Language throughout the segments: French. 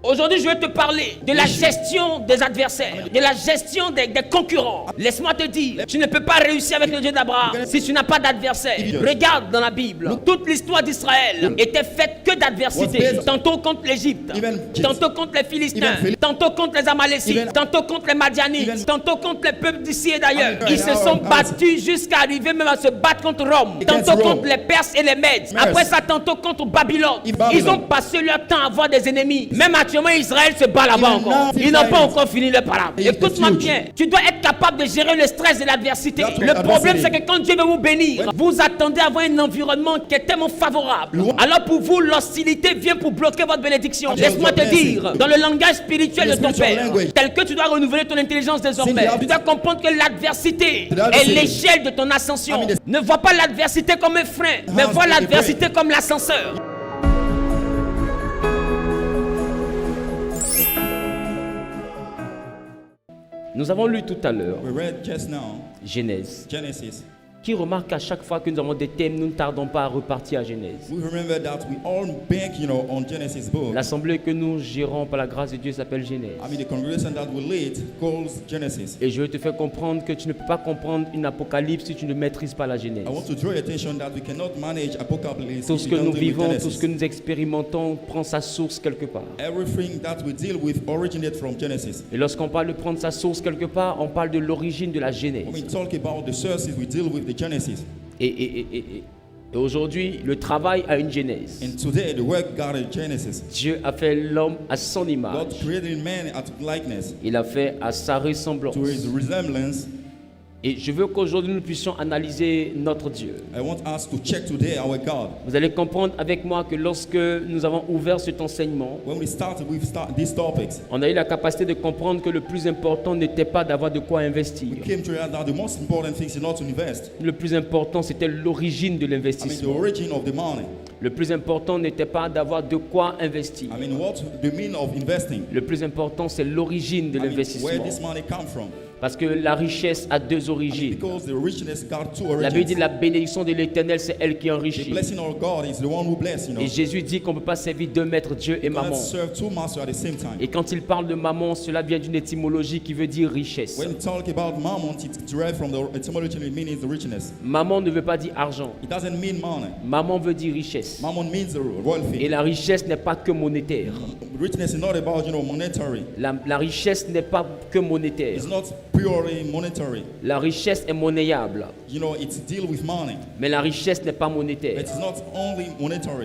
Aujourd'hui, je vais te parler de la gestion des adversaires, de la gestion des concurrents. Laisse-moi te dire, tu ne peux pas réussir avec le Dieu d'Abraham si tu n'as pas d'adversaire. Regarde dans la Bible, toute l'histoire d'Israël était faite que d'adversité. Tantôt contre l'Égypte, tantôt contre les Philistins, tantôt contre les Amalécites, tantôt contre les Madianites, tantôt contre les peuples d'ici et d'ailleurs. Ils se sont battus jusqu'à arriver même à se battre contre Rome. Tantôt contre les Perses et les Mèdes. Après ça, tantôt contre Babylone. Ils ont passé leur temps à avoir des ennemis. Même actuellement, Israël se bat là-bas encore. Ils n'ont pas encore fini leur parade. Écoute-moi bien, tu dois être capable de gérer le stress de l'adversité. Le problème, c'est que quand Dieu veut vous bénir, vous attendez à avoir un environnement qui est tellement favorable. Alors pour vous, l'hostilité vient pour bloquer votre bénédiction. Laisse-moi te dire, dans le langage spirituel de ton Père, tel que tu dois renouveler ton intelligence désormais, tu dois comprendre que l'adversité est l'échelle de ton ascension. Ne vois pas l'adversité comme un frein, mais vois l'adversité comme l'ascenseur. Nous avons lu tout à l'heure Genèse. Qui remarque qu'à chaque fois que nous avons des thèmes, nous ne tardons pas à repartir à Genèse. L'assemblée que nous gérons par la grâce de Dieu s'appelle Genèse. Et je veux te faire comprendre que tu ne peux pas comprendre une apocalypse si tu ne maîtrises pas la Genèse. Tout ce que nous vivons, tout ce que nous expérimentons prend sa source quelque part. Et lorsqu'on parle de prendre sa source quelque part, on parle de l'origine de la Genèse. Et aujourd'hui, le travail a une genèse. Dieu a fait l'homme à son image. Il a fait à sa ressemblance. Et je veux qu'aujourd'hui nous puissions analyser notre Dieu. Vous allez comprendre avec moi que lorsque nous avons ouvert cet enseignement, on a eu la capacité de comprendre que le plus important n'était pas d'avoir de quoi investir. Le plus important, c'était l'origine de l'investissement. Le plus important n'était pas d'avoir de quoi investir. Le plus important, c'est l'origine de l'investissement. Parce que la richesse a deux origines. La Bible dit la bénédiction de l'Éternel, c'est elle qui enrichit. Et Jésus dit qu'on ne peut pas servir deux maîtres, Dieu et maman. Et quand il parle de maman, cela vient d'une étymologie qui veut dire richesse. Maman ne veut pas dire argent. Maman veut dire richesse. Et la richesse n'est pas que monétaire. La richesse n'est pas que monétaire. La richesse est monnayable. Mais la richesse n'est pas monétaire.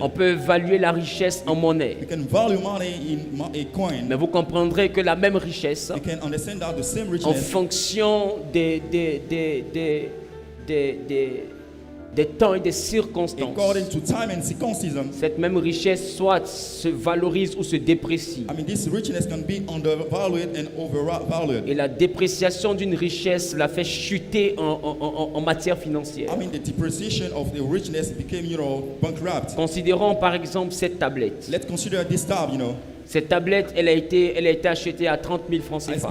On peut évaluer la richesse en monnaie. Mais vous comprendrez que la même richesse, en fonction des temps et des circonstances, cette même richesse soit se valorise ou se déprécie. Et la dépréciation d'une richesse la fait chuter en matière financière. Considérons par exemple cette tablette. Cette tablette, elle a été achetée à 30 000 francs CFA.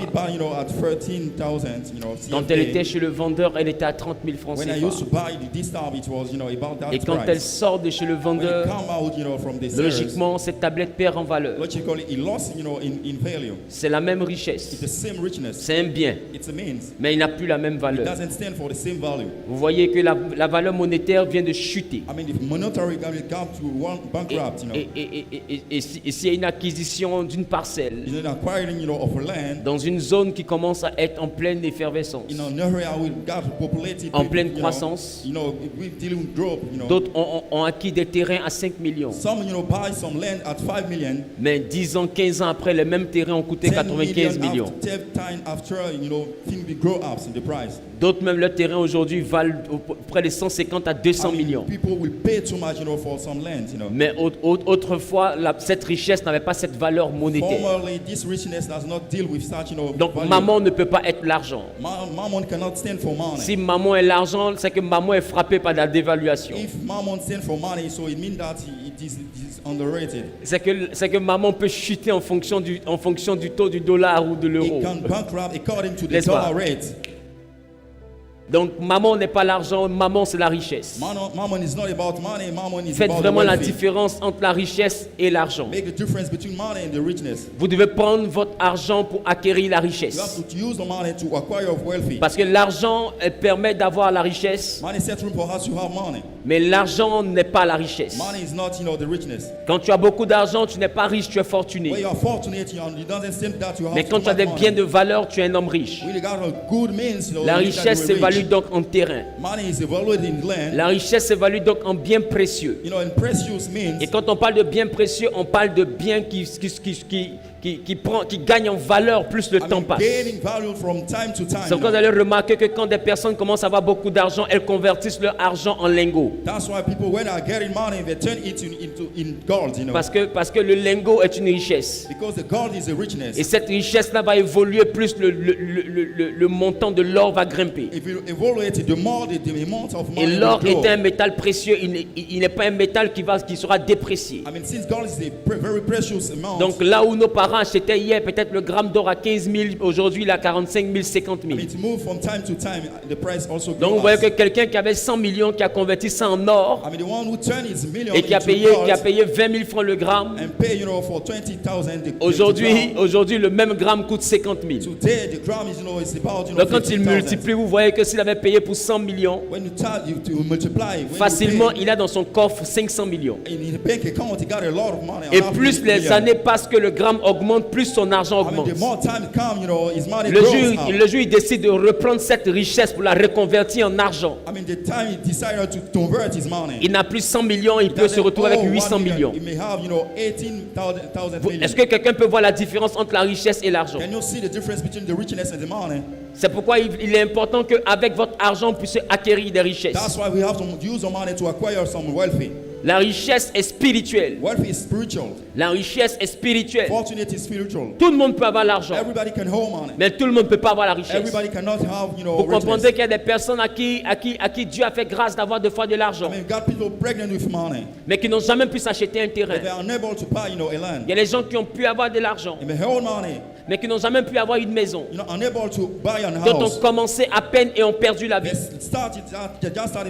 Quand elle était chez le vendeur, elle était à 30 000 francs CFA. Et quand elle sort de chez le vendeur, logiquement, cette tablette perd en valeur. C'est la même richesse. C'est un bien. Mais il n'a plus la même valeur. Vous voyez que la valeur monétaire vient de chuter. Et s'il y a une acquisition d'une parcelle dans une zone qui commence à être en pleine effervescence, en pleine croissance, d'autres ont acquis des terrains à 5 millions. Mais 10 ans, 15 ans après, les mêmes terrains ont coûté 95 millions. D'autres, même leurs terrains aujourd'hui valent près de 150 à 200 millions. Mais autrefois, cette richesse n'avait pas cette valeur monétaire. Donc maman ne peut pas être l'argent. Si maman est l'argent, c'est que maman est frappée par la dévaluation. C'est que maman peut chuter en fonction du taux du dollar ou de l'euro. Donc maman n'est pas l'argent, maman c'est la richesse. Mammon is not about money. Mammon is Faites about vraiment la wealthy. différence entre la richesse et l'argent. Make the difference between money and the richness. Vous devez prendre votre argent pour acquérir la You have richesse. to use the money to acquire wealthy. Parce que l'argent permet d'avoir la richesse, Money sets room for us to have money. mais l'argent n'est pas la richesse. Money is not, the richness. Quand tu as beaucoup d'argent, tu n'es pas riche, tu es When fortuné. you are fortunate, it doesn't seem that you have Mais quand too tu as much des money. biens de valeur, tu es un homme riche. When you got a good means, La you richesse that you are s'évalue rich. donc en terrain. Money is evaluated in land. La richesse s'évalue donc en biens précieux. In precious means. Et quand on parle de biens précieux, on parle de biens qui gagnent en valeur plus le temps passe. Gaining value from time to time. C'est pourquoi vous allez remarquer que quand des personnes commencent à avoir beaucoup d'argent, elles convertissent leur argent en lingots. That's why people, when they are getting money, they turn it in gold, Parce que le lingot est une richesse. Because the gold is a richness. Et cette richesse-là va évoluer, plus le montant de l'or va grimper. If you evaluate it, the more the amount of money. Et l'or will grow. est un métal précieux, il n'est pas un métal qui sera déprécié. Since gold is a very precious amount. Donc là où nos parents achetaient hier peut-être le gramme d'or à 15 000, aujourd'hui il est à 45 000, 50 000. It moves from time to time. The price also grows. Donc vous voyez que quelqu'un qui avait 100 millions, qui a converti ça en or, the one who turned his million et qui a into payé 20 000 francs le gramme, and pay, for 20,000. aujourd'hui le même gramme coûte 50 000. Today the gram is, is about, Donc quand il 50,000. multiplie, vous voyez que s'il avait payé pour 100 millions, When you multiply, when facilement you pay, il a dans son coffre 500 millions. in the bank account, he got a lot of money. Et plus les années passent, que le gramme augmente, plus son argent augmente. The more time come, his money Le grows jour, up. il décide de reprendre cette richesse pour la reconvertir en argent. The time he decided to convert his money. Il n'a plus 100 millions, il peut se retrouver avec 800 millions. He may have, 18,000 million. Est-ce que quelqu'un peut voir la différence entre la richesse et l'argent? Can you see the difference between the richness and the money? C'est pourquoi il est important qu'avec votre argent, vous puissiez acquérir des richesses. That's why we have to use our money to acquire some wealthy. La richesse est spirituelle. Wealthy is spiritual. La richesse est spirituelle. Fortunate is spiritual. Tout le monde peut avoir l'argent, Everybody can hold money. mais tout le monde ne peut pas avoir la richesse. Everybody cannot have, Vous richness. comprendrez qu'il y a des personnes à qui Dieu a fait grâce d'avoir deux fois de l'argent, God people pregnant with money. mais qui n'ont jamais pu s'acheter un terrain. They are unable to buy, a land. Il y a des gens qui ont pu avoir de l'argent, They may hold money. mais qui n'ont jamais pu avoir une maison, Unable to buy a dont on house. commençait à peine et ont perdu la vie. They just started,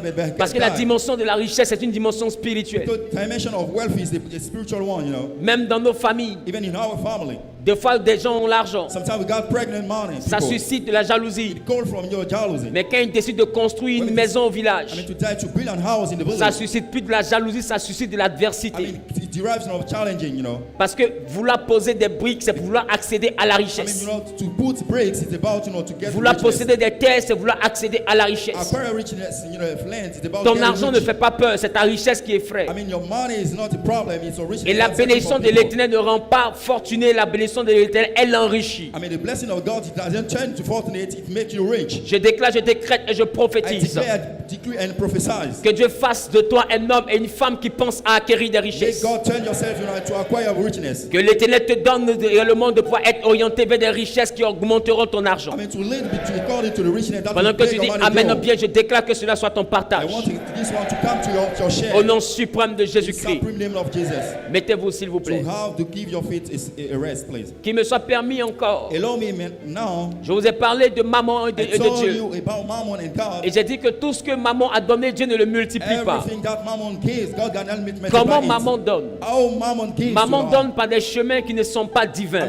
but Parce que la died. dimension de la richesse est une dimension spirituelle. The dimension of wealth is the spiritual one, Même dans nos familles, Even in our family. des fois des gens ont l'argent. Sometimes we got pregnant money. Ça people. suscite de la jalousie. It comes from your jealousy. Mais quand ils décident de construire une maison au village, To try to build a house in the village. ça suscite plus de la jalousie, ça suscite de l'adversité. It derives from challenging, Parce que vouloir poser des briques, c'est vouloir accéder à la richesse. To put breaks, it's about, to get Vouloir richness. posséder des terres, c'est vouloir accéder à la richesse. Acquire richness, land, it's about Ton getting argent ne rich. fait pas peur, c'est ta richesse qui effraie. Your money is not a problem, it's a richness. Et la that's something bénédiction for de people. l'Éternel ne rend pas fortuné, la bénédiction de l'Éternel, elle l'enrichit. The blessing of God, it doesn't turn to fortunate, it makes you rich. Je déclare, je décrète et je I prophétise declare, decree and prophesy. que Dieu fasse de toi un homme et une femme qui pensent à acquérir des May richesses. God turn yourself, to acquire richness. Que l'Éternel te donne réellement de pouvoir être orienté vers des richesses qui augmenteront ton argent. To lead according to the richness that Pendant will que make tu your dis money Amen, grow. bien, je déclare que cela soit ton I partage. want this one to come to your share. Au nom suprême de In the Jésus-Christ. supreme name of Jesus. Mettez-vous s'il vous plaît. To have to give your feet a rest, please. Qu'il me soit permis encore. Allow me now. Je vous ai parlé de maman et I de told Dieu. you about Mammon and God. Et j'ai dit que tout ce que maman a donné, Dieu ne le multiplie pas. Everything that Mammon gives, God can multiply Comment it. maman donne? How Mammon gives Maman to donne par des chemins qui ne sont pas divins.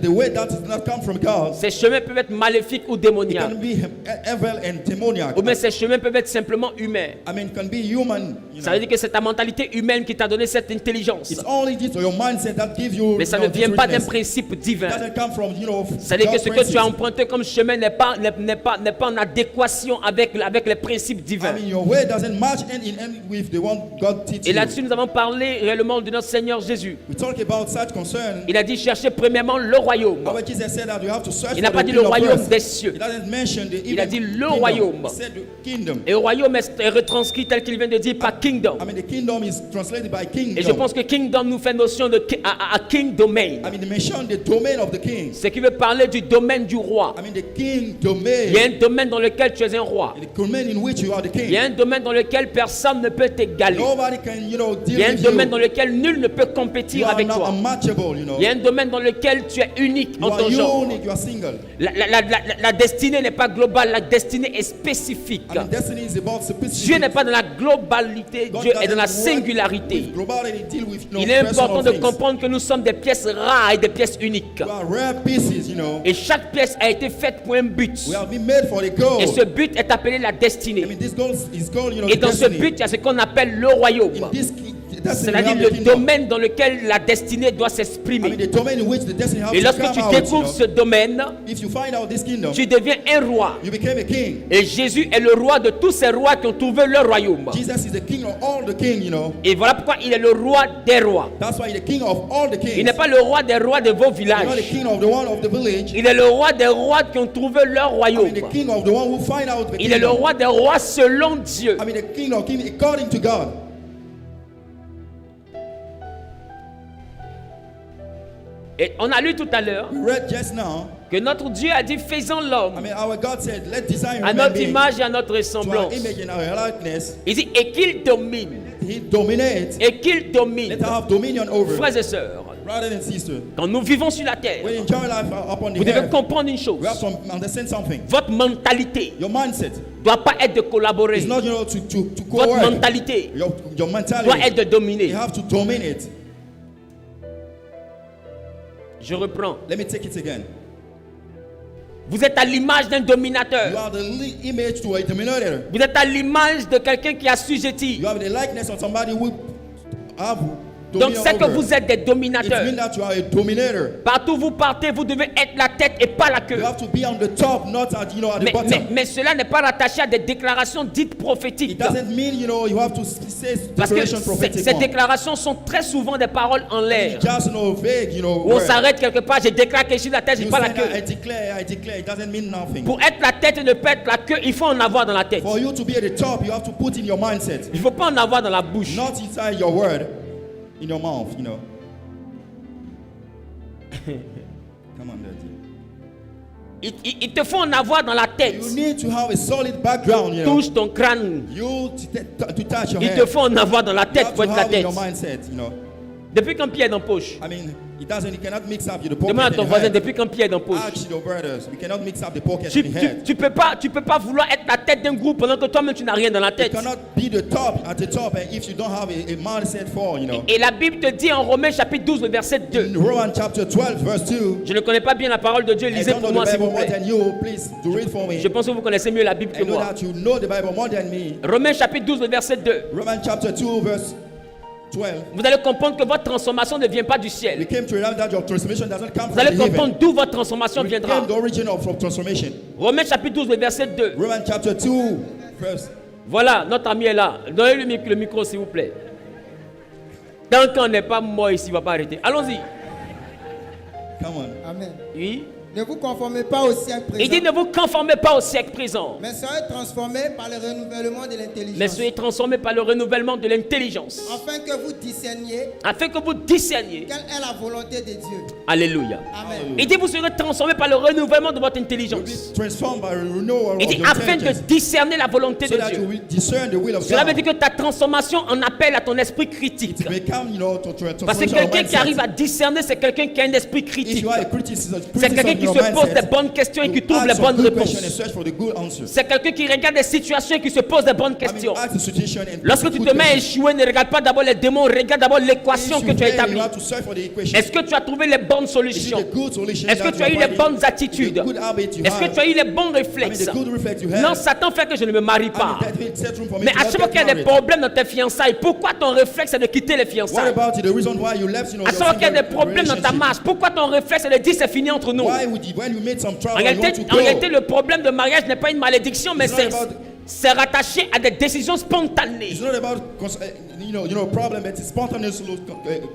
the way that does not come from God. Ces chemins peuvent être maléfiques ou It démoniaques. can be evil and demoniac. Ou bien ces chemins peuvent être simplement humains. It can be human. Ça veut dire que c'est ta mentalité humaine qui t'a donné cette intelligence. It's only this your mindset that gives you. Mais ça ne vient pas d'un principe It divin. doesn't come from, C'est-à-dire que God ce que tu principles. as emprunté comme chemin n'est pas en adéquation avec les principes divins. Your way doesn't match in with the one God teaches Et là-dessus, nous avons parlé réellement de notre Seigneur Jésus. We talk about such concern. Il a dit chercher premièrement le royaume. Our Jesus said that you have to search Il n'a for pas the dit le kingdom royaume first. des cieux. He doesn't mention the Il a dit le kingdom. royaume. He said the kingdom. Et le royaume est retranscrit tel qu'il vient de dire par kingdom. The kingdom is translated by kingdom. Et je pense que kingdom nous fait notion de à king domain. They mention the domain of the king. Ce qui veut parler du domaine du roi. The king domain. Il y a un domaine dans lequel tu es un roi. The domain in which you are the king. Il y a un domaine dans lequel personne ne peut t'égaler. Nobody can, deal Il y a un with domaine you. dans lequel nul ne peut You compétir are avec not toi. unmatchable, Il y a un domaine dans lequel tu es unique You en ton are genre. unique. You are single. La destinée n'est pas globale, la destinée est spécifique. I mean, destiny is about specific. Dieu n'est pas dans la globalité, God Dieu est dans la doesn't work singularité. with globality, deal with, Il est personal important de things. comprendre que nous sommes des pièces rares et des pièces uniques. We are rare pieces, Et chaque pièce a été faite pour un but. We have been made for the goal. Et ce but est appelé la I destinée. mean, this goal is called, Et the dans ce destiny. but, il y a ce qu'on appelle le royaume. In this destiny, we C'est-à-dire have the le kingdom. domaine dans lequel la destinée doit I mean, s'exprimer. the domain in which the destiny has Et to lorsque come tu out, découvres ce domaine, If you find out this kingdom, tu deviens un roi. you became a king. Et Jésus est le roi de tous ces rois qui ont trouvé leur royaume. Jesus is the king of all the king, Et voilà pourquoi il est le roi des rois. That's why he's the king of all the kings. Il n'est pas le roi des rois de vos He's not the villages. king of the one of the village. Il est le roi des rois qui ont trouvé leur I royaume. mean, the king of the one who find out the Il est le kingdom. roi des rois selon Dieu. I mean, the king of kings according to God. Et on a lu tout à l'heure We read just now. que notre Dieu a dit faisons I l'homme mean, our God said, "Let design à human notre being image et à notre to our ressemblance. image and our likeness." Il dit et qu'il domine. He dominates. Et qu'il domine. Let us have dominion over. Frères et sœurs, Brothers and sisters, quand nous vivons sur la terre, we enjoy life upon the vous devez earth. comprendre une chose. We have to understand something. Votre mentalité Your mindset ne doit pas être de collaborer. is not, to Votre co-work. mentalité Your doit mentality, être de dominer. you have to dominate. Je reprends. Let me take it again. Vous êtes à l'image d'un You dominateur. are the image to a dominator. Vous êtes à l'image de quelqu'un qui a assujetti. You have the likeness of somebody who have Donc dominion c'est que over. vous êtes des It dominateurs. means that you are a dominator. Partout où vous partez, vous devez être la tête et pas la queue. You have to be on the top, not at the bottom. Mais cela n'est pas rattaché à des déclarations dites It prophétiques. doesn't mean you have to say Parce que declaration prophetic. ces déclarations sont très souvent des paroles en l'air. Just vague, Où on word. s'arrête quelque part, je déclare que je suis la tête, je You suis pas la say, queue. I declare. It doesn't mean nothing. Pour être la tête et ne pas être la queue, il faut en avoir dans la tête. For you to be at the top, you have to put in your mindset, Il ne faut pas en avoir dans la bouche. not inside your word, in your mouth. Come on, Daddy. Il te faut en avoir dans la tête. You need to have a solid background. Touche ton crâne. To touch your Il head. te faut en avoir dans la You tête have pour to être la have in tête. your mindset. Depuis quand Pierre est dans la poche? I mean, you cannot mix up the pocket Demande à and ton the voisin, head. depuis quand Pierre est dans la poche? Ask your brothers. We cannot mix up the pocket Tu and the head. peux pas vouloir être la tête d'un groupe pendant que toi-même tu n'as rien dans la You tête. cannot be at the top, and if you don't have a mindset for, Et la Bible te dit en Romains chapitre 12, le verset 2. In Romans chapter 12, verse 2. Je ne connais pas bien la parole de Dieu, I lisez don't pour know moi the s'il Bible vous more plaît. than you. Please do read for me. Je pense que vous connaissez mieux la Bible que I know moi. that you know the Bible more than me. Romains chapitre 12, le verset 2. Romans chapter 2, verse 12. Vous allez comprendre que votre transformation ne vient pas du We ciel. came to realize that your transformation doesn't come Vous from allez the heaven. comprendre d'où votre transformation We viendra. came the origin of transformation. Romains chapitre 12, le verset 2. Romans chapter 2, verse. Voilà, notre ami est là. Donnez-lui le micro s'il vous plaît. Tant qu'on n'est pas mort ici, il ne va pas arrêter. Allons-y. Come on. Amen. Oui. Ne vous conformez pas au siècle Il dit présent, ne vous conformez pas au siècle présent, mais soyez transformés par le renouvellement de mais l'intelligence, soyez transformés par le renouvellement de l'intelligence, afin que vous discerniez afin que vous discerniez. quelle est la volonté de Dieu. Alléluia. Amen. Il dit vous serez transformés par le renouvellement de votre You'll intelligence. be transformed by the renewal Il of dit your afin de intelligence, discerner la volonté so de that you Dieu. will discern the will of Cela veut God. dire que ta transformation en appelle à ton esprit critique. It become, Parce que quelqu'un qui arrive à discerner, c'est quelqu'un qui a un esprit If critique. you are a criticism, C'est quelqu'un qui se pose des bonnes questions et qui trouve les bonnes réponses. C'est quelqu'un qui regarde des situations et qui se pose des bonnes questions. Lorsque tu te mets à échouer, ne regarde pas d'abord les démons, regarde d'abord l'équation que tu as établie. Est-ce que tu as trouvé les bonnes solutions? Est-ce que tu as eu les bonnes attitudes? Est-ce que tu as eu les bons réflexes? Non, Satan fait que je ne me marie pas. Mais à chaque fois qu'il y a des problèmes dans tes fiançailles, pourquoi ton réflexe est de quitter les fiançailles? À chaque fois qu'il y a des problèmes dans ta marche, pourquoi ton réflexe est de dire c'est fini entre nous? En réalité, le problème de mariage n'est pas une malédiction, mais c'est rattaché à des décisions spontanées.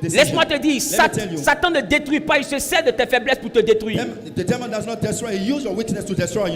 Laisse-moi te dire, Satan ne détruit pas, il se sert de tes faiblesses pour te détruire. The demon does not destroy, he uses your weakness to destroy,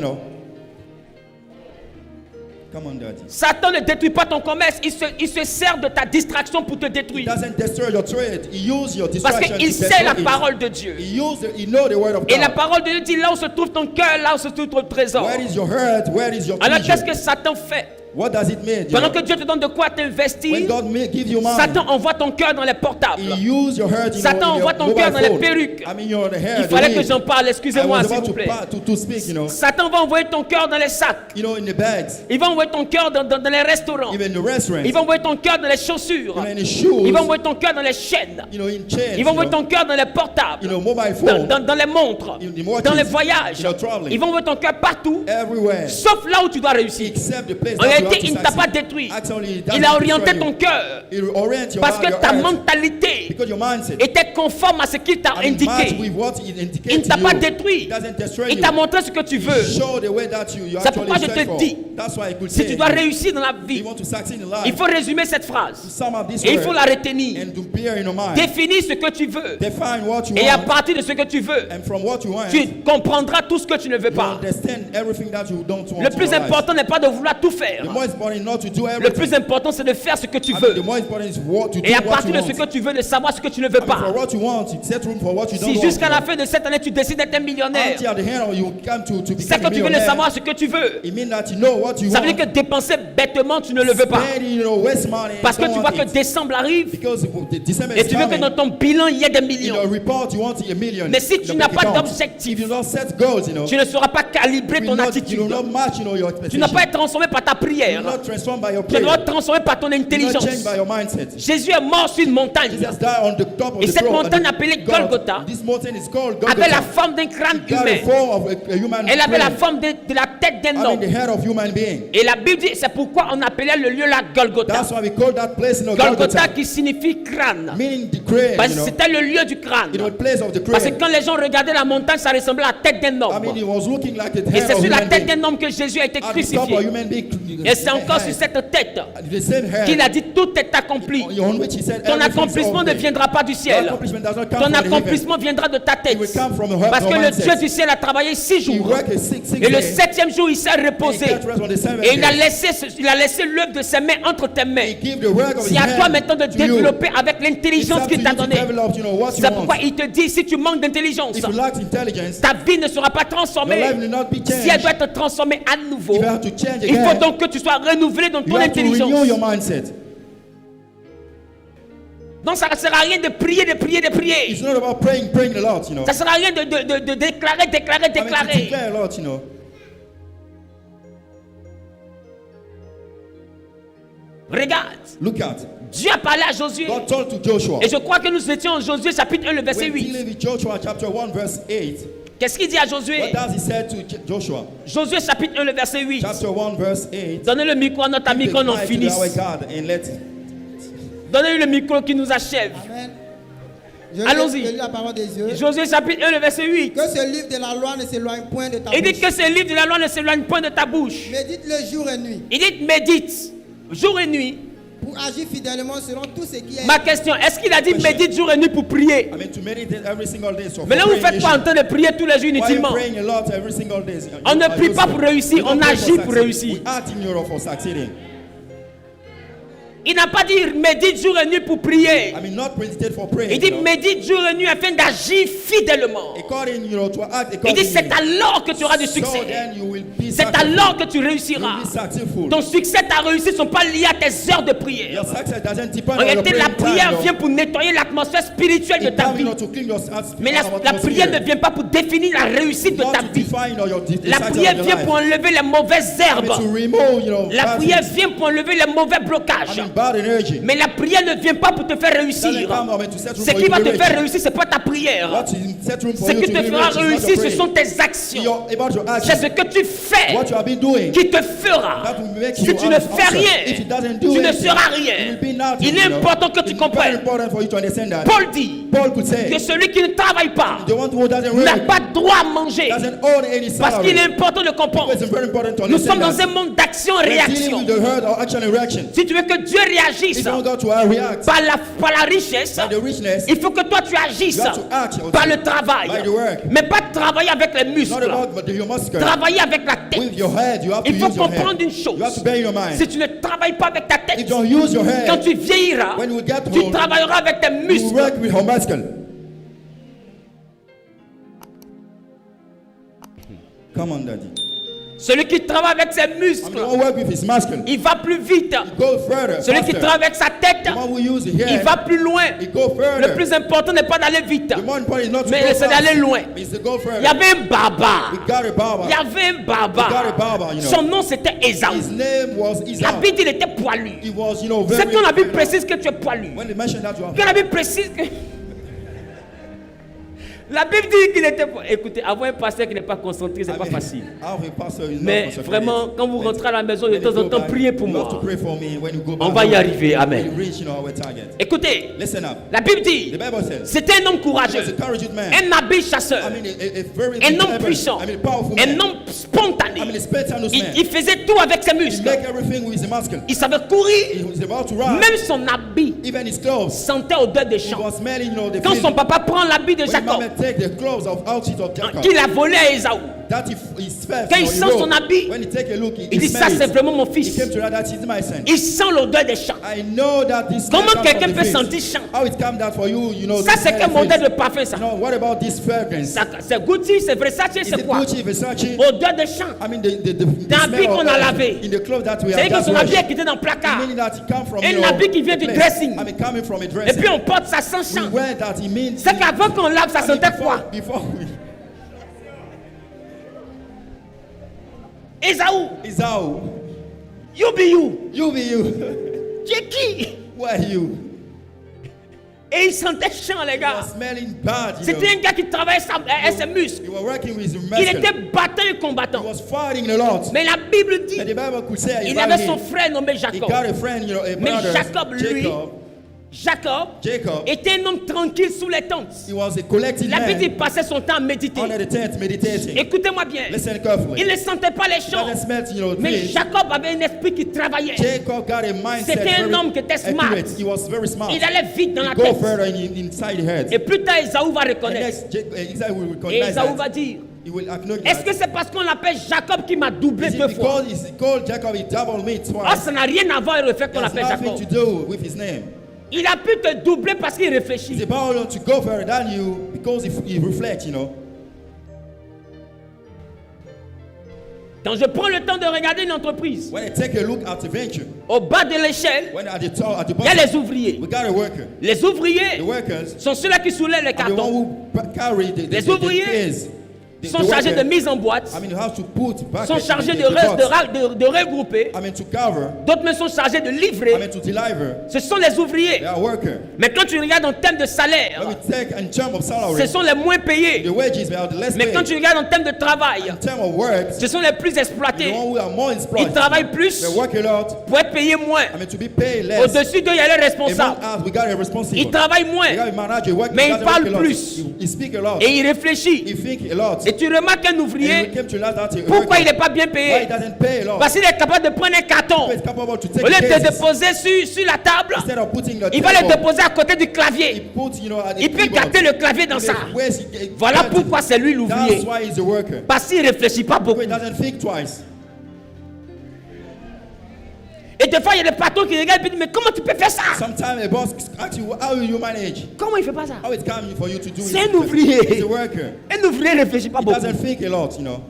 Come on, Daddy. Satan ne détruit pas ton commerce, il se sert de ta distraction pour te détruire. Doesn't destroy your trade. He uses your Parce distraction qu'il to sait la destroy it. parole de Dieu. He know the word of Et la God. parole de Dieu dit là où se trouve ton cœur, là où se trouve ton trésor. Where is your heart? Where is your Alors treasure? qu'est-ce que Satan fait? What does it mean? Pendant que Dieu te donne de quoi t'investir, When God give you money, Satan envoie ton cœur dans les portables. He use your heart, Satan in envoie your ton mobile cœur dans les phone. perruques. I mean, your hair. Il fallait que j'en parle, excusez-moi s'il vous plaît. To speak, Satan va envoyer ton cœur dans les sacs. In the bags. Il va envoyer ton cœur dans les restaurants. Even the restaurants. Il va envoyer ton cœur dans les chaussures. Even in shoes. Il va envoyer ton cœur dans les chaînes. In chains. Il va envoyer ton cœur dans les portables. Mobile phone. Dans les montres. Dans les voyages. Il va envoyer ton cœur partout. Everywhere. Sauf là où tu dois réussir. Except the place En réalité, il ne t'a pas détruit. Il a orienté ton cœur. Parce que ta mentalité était conforme à ce qu'il t'a indiqué. Il ne t'a pas détruit. Il t'a montré ce que tu veux. C'est pourquoi je te dis, si tu dois réussir dans la vie, il faut résumer cette phrase. Et il faut la retenir. Définis ce que tu veux. Et à partir de ce que tu veux, tu comprendras tout ce que tu ne veux pas. Le plus important n'est pas de vouloir tout faire. Le plus important, c'est de faire ce que tu veux. Et à partir de ce que tu veux, de savoir ce que tu ne veux pas. Si jusqu'à la fin de cette année, tu décides d'être un millionnaire, c'est que tu veux de savoir ce que tu veux. Ça veut dire que dépenser bêtement, tu ne le veux pas. Parce que tu vois que décembre arrive et tu veux que dans ton bilan, il y ait des millions. Mais si tu n'as pas d'objectif, tu ne sauras pas calibrer ton attitude. Tu n'as pas été transformé par ta prière. Tu dois être transformé par ton intelligence. Jésus est mort sur une montagne. Et cette montagne appelée Golgotha avait la forme d'un crâne humain. Elle avait la forme de la tête d'un homme. Et la Bible dit, c'est pourquoi on appelait le lieu là Golgotha. Golgotha qui signifie crâne. Parce que c'était le lieu du crâne. Parce que quand les gens regardaient la montagne, ça ressemblait à la tête d'un homme. Et c'est sur la tête d'un homme que Jésus a été crucifié. Et c'est encore sur cette tête qu'il a dit, tout est accompli. Ton accomplissement ne viendra pas du ciel. Ton accomplissement viendra de ta tête. Parce que le Dieu du ciel a travaillé 6 jours. Et le 7e jour, il s'est reposé. Et il a laissé l'œuvre de ses mains entre tes mains. C'est à toi maintenant de développer avec l'intelligence qu'il t'a donnée. C'est pourquoi il te dit, si tu manques d'intelligence, ta vie ne sera pas transformée. Si elle doit être transformée à nouveau, il faut donc que tu sois renouvelé dans ton intelligence. Donc ça ne sert à rien de prier. Ça ne sert à rien de déclarer. Regarde. Look at. Dieu a parlé à Josué. God told to Joshua. Et je crois que nous étions en Josué chapitre 1, le verset 8. Joshua chapter 1 verse 8. Qu'est-ce qu'il dit à Josué? What does he say to Joshua? Josué chapitre 1, le verset 8. Chapter 1 verse 8. Donnez le micro à notre ami qu'on en finisse. Donnez-lui le micro qui nous achève. Amen. Allons-y. La parole des yeux. Josué chapitre 1, le verset 8. Que ce livre de la loi ne s'éloigne point de ta bouche. Il dit que ce livre de la loi ne s'éloigne point de ta bouche. Médite-le jour et nuit. Il dit médite jour et nuit. Pour agir fidèlement selon tout ce qui est. Ma question, est-ce qu'il a dit médite jour et nuit pour prier? Mais là, vous faites pas en train de prier tous les jours inutilement. On ne prie pas pour réussir, on agit pour réussir. Il n'a pas dit médite jour et nuit pour prier. Il dit médite jour et nuit afin d'agir fidèlement. Il dit c'est alors que tu auras du succès. C'est alors que tu réussiras. Ton succès, ta réussite ne sont pas liés à tes heures de prière. En réalité, la prière vient pour nettoyer l'atmosphère spirituelle de ta vie. Mais la prière ne vient pas pour définir la réussite de ta vie. La prière vient pour enlever les mauvaises herbes. La prière vient pour enlever les mauvais blocages. Mais la prière ne vient pas pour te faire réussir. Ce qui va te faire réussir, ce n'est pas ta prière. Ce qui te fera réussir, ce sont tes actions. C'est ce que tu fais qui te fera. Si tu ne fais rien, tu ne seras rien. Il est important que tu comprennes. Paul dit que celui qui ne travaille pas n'a pas droit à manger. Parce qu'il est important de comprendre. Nous sommes dans un monde d'action-réaction. Si tu veux que Dieu réagisse par la richesse, il faut que toi tu agisses par le travail. Mais pas travailler avec les muscles. Travailler avec la tête. Il faut comprendre une chose. Si tu ne travailles pas avec ta tête, quand tu vieilliras, tu travailleras avec tes muscles. Come on, Daddy. Celui qui travaille avec ses I mean, muscles, the one who work with his muscle. il va plus vite. He go further. Celui qui faster. travaille avec sa tête, The one who use the il head. va plus loin. He go Le further. plus important n'est pas d'aller vite, The more important is not to mais go c'est d'aller fast. loin. It's to go further. Il y avait un barbare. We got a barber. Il y avait un We got a barbare. barber, you know. Son nom c'était Ésaü. His name was La Esau. Bible dit qu'il était poilu. He was, you know, C'est very. quand la Bible précise que tu es poilu. When they mentioned that, you are. Quand la Bible précise que... La Bible dit qu'il était... Écoutez, avoir un pasteur qui n'est pas concentré, c'est pas facile. Mais vraiment, quand vous rentrez à la maison, de temps en temps, priez pour moi. On va y arriver. Amen. Écoutez, Listen up. la Bible dit, The Bible says, c'était un homme he was courageux, a courageous man. un habile chasseur, I mean, a very un homme independent, puissant, I mean, a powerful un man. homme spontané. I mean, a spontaneous man. Il faisait tout avec ses He muscles. make everything with his muscle. Il savait courir. He was about to run. Même son habit Even his clothes. sentait odeur de He champ. was smelling, you know, the Quand field. son papa prend l'habit de When Jacob, Mama take the clothes of outfit of Jacob, qu'il a volé à Ésaü, that he first, quand you il know, he sent wrote, son habit, when he take a look, he il dit ça smells c'est it. vraiment mon He fils. came to that is my son. Il sent l'odeur des champs. I know that this smell Comment comes quelqu'un from the peut fields. sentir champ? How it come that for you, you know. Ça the c'est smell quel of modèle fields. de parfum ça? No, what about this fragrance? C'est Gucci, c'est Versace, Is c'est it quoi? Gucci, Versace? Odeur de champ. I mean, the D'un habit smell qu'on a of lavé. in the clothes that we C'est have que just son habit est washed. quitté dans le placard. Meaning that it come from, Un you know, habit qui vient the du place. dressing. I mean, coming from a Et dressing. puis on porte ça sans We champ. wear that, it means. C'est qu'avant qu'on lave, ça I mean, sentait quoi? before we. Ésaü, Esau, you be you. you be you. Tu es qui? Who are you? Et il sentait champ, les You gars. are smelling bad, you C'était know. un gars qui travaillait ses muscles. You were working with your Il muscle. était battant et He combattant. was fighting a lot. Mais la Bible dit, And the Bible could say il about avait son him. frère nommé He Jacob. got a friend, you know, a Mais brother. Jacob, lui, Jacob Jacob, était un homme tranquille sous les tentes. he was a collected La Bible dit, il man passait son temps à méditer. under the tent, meditating. Écoutez-moi bien. Listen Il carefully. ne sentait pas les chants. Doesn't smell, you know, Mais trees. Jacob avait un esprit qui travaillait. Jacob got a mindset. C'était un very homme qui était smart. accurate. He was very smart. Il allait vite dans la He go tête. further inside the head. Et plus tard, Ésaü va And reconnaître. next, Isaiah will Et recognize Ésaü va that. dire, He will acknowledge est-ce que that. c'est parce qu'on l'appelle Jacob qui m'a doublé Is it deux fois? because he's called Jacob, he doubled me Oh, twice? ça n'a rien à voir avec le fait qu'on It has l'appelle nothing to Jacob. do with his name. Il a pu te doubler parce qu'il It's réfléchit. about to go further than you because he reflects, you know. Quand je prends le temps de regarder une entreprise, When I take a look at the venture, au bas de l'échelle, when at the top, at the il y a bottom, les ouvriers. we got a worker. Les ouvriers The workers sont ceux-là qui soulèvent les are the one cartons, who carry the Les ouvriers case. sont chargés de mise en boîte, I mean, you have to put back sont the chargés de box. de regrouper, I mean, to cover. d'autres mais sont chargés de I livrer. mean, to deliver. Ce sont les ouvriers. They are workers. Mais quand tu regardes en termes de When salaire, we take in terms of ce salary, sont les moins payés. the wages they are the less Mais paid. quand tu regardes en termes de travail, In terms of work, ce sont les plus the exploités. one who are more Ils exploited. travaillent plus They work a lot. pour être payés moins. I mean, to be paid less. Au-dessus d'eux, il y a les Among responsables. us, we got a responsible. Ils travaillent We moins got a manager working. Mais il doesn't parle work a lot. plus. He speak a lot. et il réfléchit. He think a lot. Et tu remarques un And we ouvrier, came to learn that a pourquoi il worker, n'est pas bien why he payé? doesn't pay a lot. Parce qu'il est capable de prendre un carton. He's capable to take Au lieu de cases. déposer sur la table, Instead of putting the il va le table, déposer à côté du he clavier. puts, you know, at the Il peut keyboard. garder le clavier dans ça. Voilà pourquoi c'est lui l'ouvrier. That's why he's a worker. Parce qu'il ne réfléchit pas beaucoup. He doesn't think twice. Et des fois, il y a des patrons qui regardent et disent, mais comment tu peux faire ça? Sometimes a boss asks you, how will you manage? Comment il ne fait pas ça? How it's coming for you to do it? C'est un ouvrier. He's a worker. Un ouvrier ne réfléchit pas He beaucoup. doesn't think a lot, you know.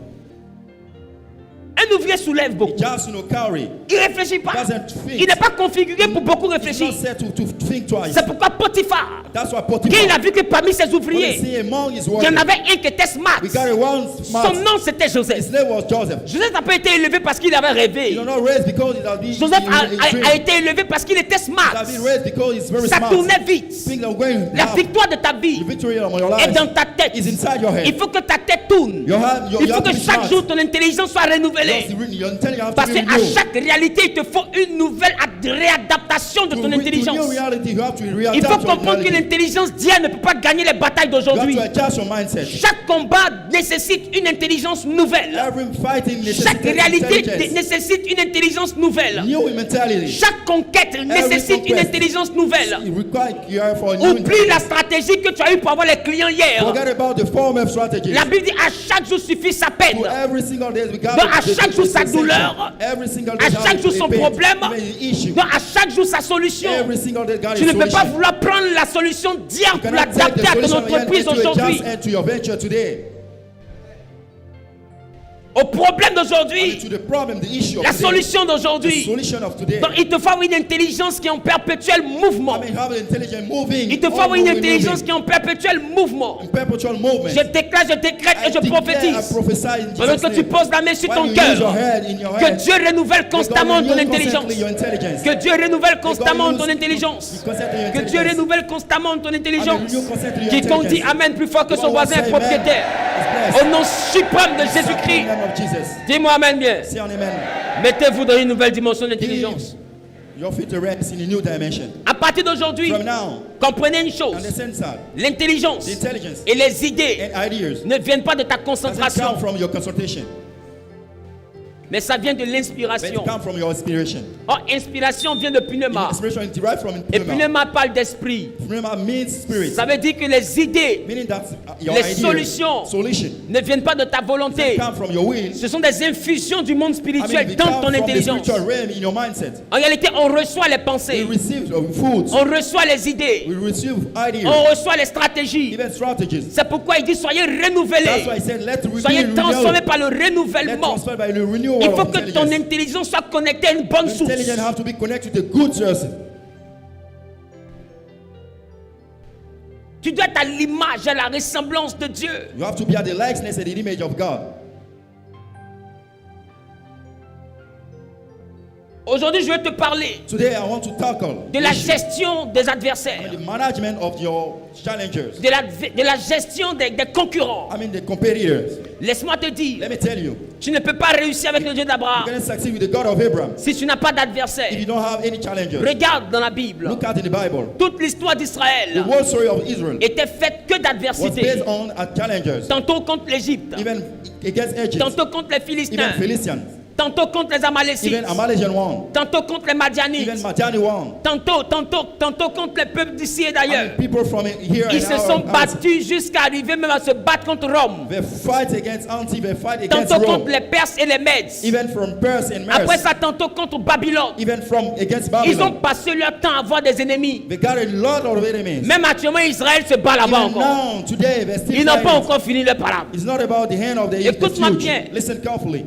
Un ouvrier soulève He beaucoup. just, you know, carry. Il ne réfléchit pas. Doesn't think. Il n'est pas configuré pour beaucoup He's réfléchir. not set to think twice. C'est pourquoi Potiphar, That's why quand il Potiphar, a vu que parmi ses when he ouvriers, see among his il y en workers, avait un qui était smart. we got a one smart. Son nom c'était Joseph. His name was Joseph. Joseph n'a pas été élevé parce qu'il avait He rêvé. was not raised because he has been Joseph dream. a été élevé parce qu'il était He smart. has been raised because he's very Ça smart. tournait vite. Things are going La now. victoire de ta vie The victory of your est life dans ta tête. is inside your head. Il faut que ta tête tourne. You have- you Il faut have que to be chaque smart. jour ton intelligence soit renouvelée. Your intelligence have to Parce be qu'à renewed. chaque réalité, il te faut une nouvelle réadaptation de To ton new intelligence. reality, you have to Il readapt faut your comprendre que reality. l'intelligence d'hier ne peut pas gagner les batailles You have d'aujourd'hui. to adjust your mindset. Chaque combat nécessite une intelligence nouvelle. Every fighting Chaque necessitates réalité intelligence. nécessite une intelligence nouvelle. New mentality. Chaque conquête nécessite une conquest. intelligence nouvelle. It requires care for a new Oublie la stratégie que tu as eue pour avoir les clients hier. Forget about the former strategies. La Bible dit à chaque jour suffit sa peine. To every single day we got Donc, à the- chaque the- jour the sa essential. douleur. Every single day À God chaque jour is son a pain. problème. Even the issue. Donc à chaque jour sa solution. Every single day God Tu is ne peux pas solution. vouloir prendre la solution d'hier You pour cannot take l'adapter the à ton solution entreprise and to aujourd'hui. adjust and to your venture today. au problème I mean, d'aujourd'hui, to the problem, the issue of la today, solution the d'aujourd'hui. solution of today. Donc il te faut avoir une intelligence qui est en perpétuel mouvement. I mean, have an intelligent moving. Il te faut avoir une intelligence qui est en perpétuel mouvement. Perpetual movement. Je déclare, je décrète et je I prophétise. prophesy in Pendant Jesus' que tu name. poses la main sur While ton you use your cœur, head in your que hand, Dieu renouvelle constamment God ton renew intelligence. constantly your intelligence. Que Dieu renouvelle constamment use ton intelligence. constantly your Que Dieu intelligence. renouvelle constamment ton intelligence. renew constantly your Quiconque dit intelligence. Amen plus fort que son Everyone voisin est say propriétaire. amen. Is blessed. Au nom suprême de In the Jésus-Christ. name of Jesus. Dis-moi Amen bien. Say an amen. Mettez-vous dans une nouvelle dimension d'intelligence. Your feet to rest in a new dimension. À partir d'aujourd'hui, From now, comprenez une chose. understand that L'intelligence the intelligence et les idées and ideas ne viennent pas de ta doesn't concentration, come from your consultation, mais ça vient de but it l'inspiration. comes from your inspiration. Or, inspiration vient de pneuma. Inspiration is derived from Et pneuma. pneuma parle d'esprit. Pneuma means spirit, Ça veut dire que les idées meaning that your Les ideas, solutions solution, ne viennent pas de ta volonté. come from your will. Ce sont des infusions du monde I spirituel mean, it dans comes ton from the intelligence. spiritual realm in your mindset. En réalité, on reçoit les We pensées, receive food, on reçoit les idées, we receive ideas, on reçoit les stratégies. even strategies. C'est pourquoi il dit soyez That's renouvelés, why I said let the soyez transformés renewal, par le let renouvellement. transfer by the renewal Il faut of que ton intelligence. intelligence soit connectée à une bonne source. Intelligence have to be connected to good sources. Tu dois être à l'image, à la ressemblance de Dieu. You have to be at the likeness and the image of God. Aujourd'hui, je vais te parler Today I want to tackle de la issue, gestion des adversaires, the management of your challengers. de la gestion des concurrents. I mean the competitors. Laisse-moi te dire, Let me tell you, tu ne peux pas réussir avec le Dieu you're d'Abraham going to succeed with the God of Abraham si tu n'as pas if d'adversaire. you don't have any challengers. Regarde dans la Bible, Look at in the Bible. toute l'histoire The d'Israël whole story of Israel était faite que was d'adversité. based on challengers. Tantôt contre l'Égypte, Even against Egypt, tantôt contre les even Philistins, Philistines, tantôt contre les Amalécites, even Amalecian one, tantôt contre les even Madianites, Madiani one. tantôt contre les peuples d'ici et I mean, d'ailleurs. people from here Ils and se sont out, battus jusqu'à arriver même à se battre contre Rome. they fight against Antioch, they fight against Tantôt Rome. contre les Perses et les Mèdes. Even from Perse and Après Medes, ça, tantôt contre Babylone. even from against Ils ont Babylon. passé leur temps à avoir des ennemis. They got a lot of enemies. Même actuellement, Israël se bat là-bas Even encore. now, today, they're still Ils n'ont pas fighting. encore fini leur parole. It's not about the hand of the Écoute-moi huge. bien. Listen carefully.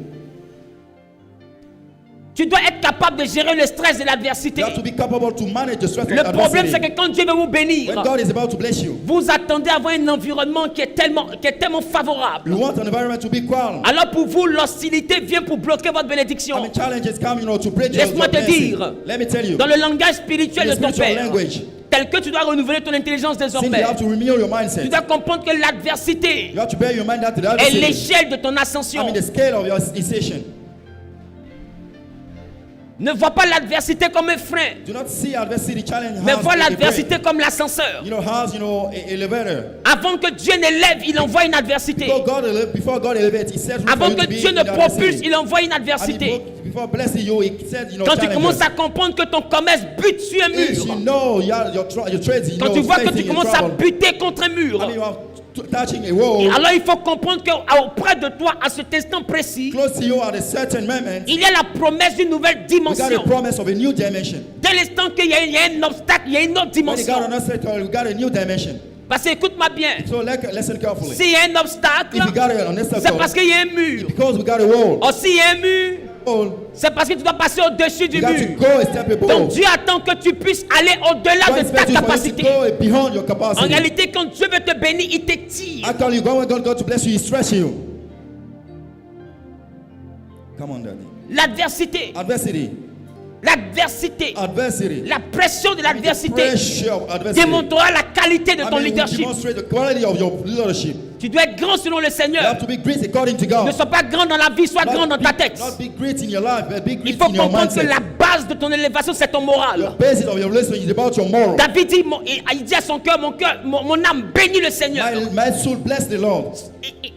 Tu dois être capable de gérer le stress de l'adversité. You have to be capable to manage the stress Le of problème, c'est adversity. que quand Dieu veut vous bénir, When God is about to bless you, vous attendez à avoir un environnement qui est tellement favorable. you want an environment to be calm. Alors pour vous, l'hostilité vient pour bloquer votre I bénédiction. mean, challenges come, to break your Laisse-moi te blessing. dire, Let me tell you, Dans le langage spirituel in de the ton spiritual Père, language, tel que tu dois renouveler ton intelligence since you désormais, have to renew your tu mindset, dois comprendre que l'adversité you have to bear your mind that the est adversity, l'échelle de ton I ascension. mean, the scale of your ascension. Ne vois pas l'adversité comme un frein, Do not see adversity challenge mais as vois a l'adversité comme l'ascenseur. break. As a elevator. Avant que Dieu n'élève, il envoie une adversité. Before God elevates, He said Avant for you que to be Dieu ne in propulse, adversity. il envoie une I adversité. mean, before blessing you, He said, Quand tu challenges. commences à comprendre que ton commerce bute sur un If you mur, know your trades, quand tu vois que tu commences à buter contre un I mur, mean, you are touching a wall alors il faut comprendre qu'auprès de toi, à cet instant précis, close to you at a certain moment. il y a la promesse d'une nouvelle You got a dimension. promise of a new dimension. Dès l'instant qu'il y a un obstacle, il y a une autre When you got dimension. an obstacle, you got a new dimension. Parce que écoute-moi bien, So listen carefully. s'il y a un obstacle, If you got an c'est obstacle, parce qu'il y a un mur. because we got a wall, Or s'il y a un mur, c'est parce que tu dois passer au-dessus du you got to mur. go a step above. Donc Dieu attend que tu puisses aller au-delà God de ta expects you for you to capacité. go beyond your En capacity. réalité, quand Dieu veut te bénir, il t'étire. Actually, when God to bless you, He stretch you. Come on, Daddy. L'adversité, Adversity. Adversity. la pression de l'adversité Pressure of adversity. démontrera la qualité de ton will leadership. demonstrate the quality of your leadership. Tu dois être grand selon le You Seigneur. have to be great according to God. Ne sois pas grand dans la vie, sois grand dans ta tête. Not be great in your life, but be Il great faut in your comprendre que mindset. la base de ton élévation, c'est ton The moral. basis of your blessing is about your moral. David dit, il dit à son cœur, mon âme bénit le Seigneur. My soul bless the Lord.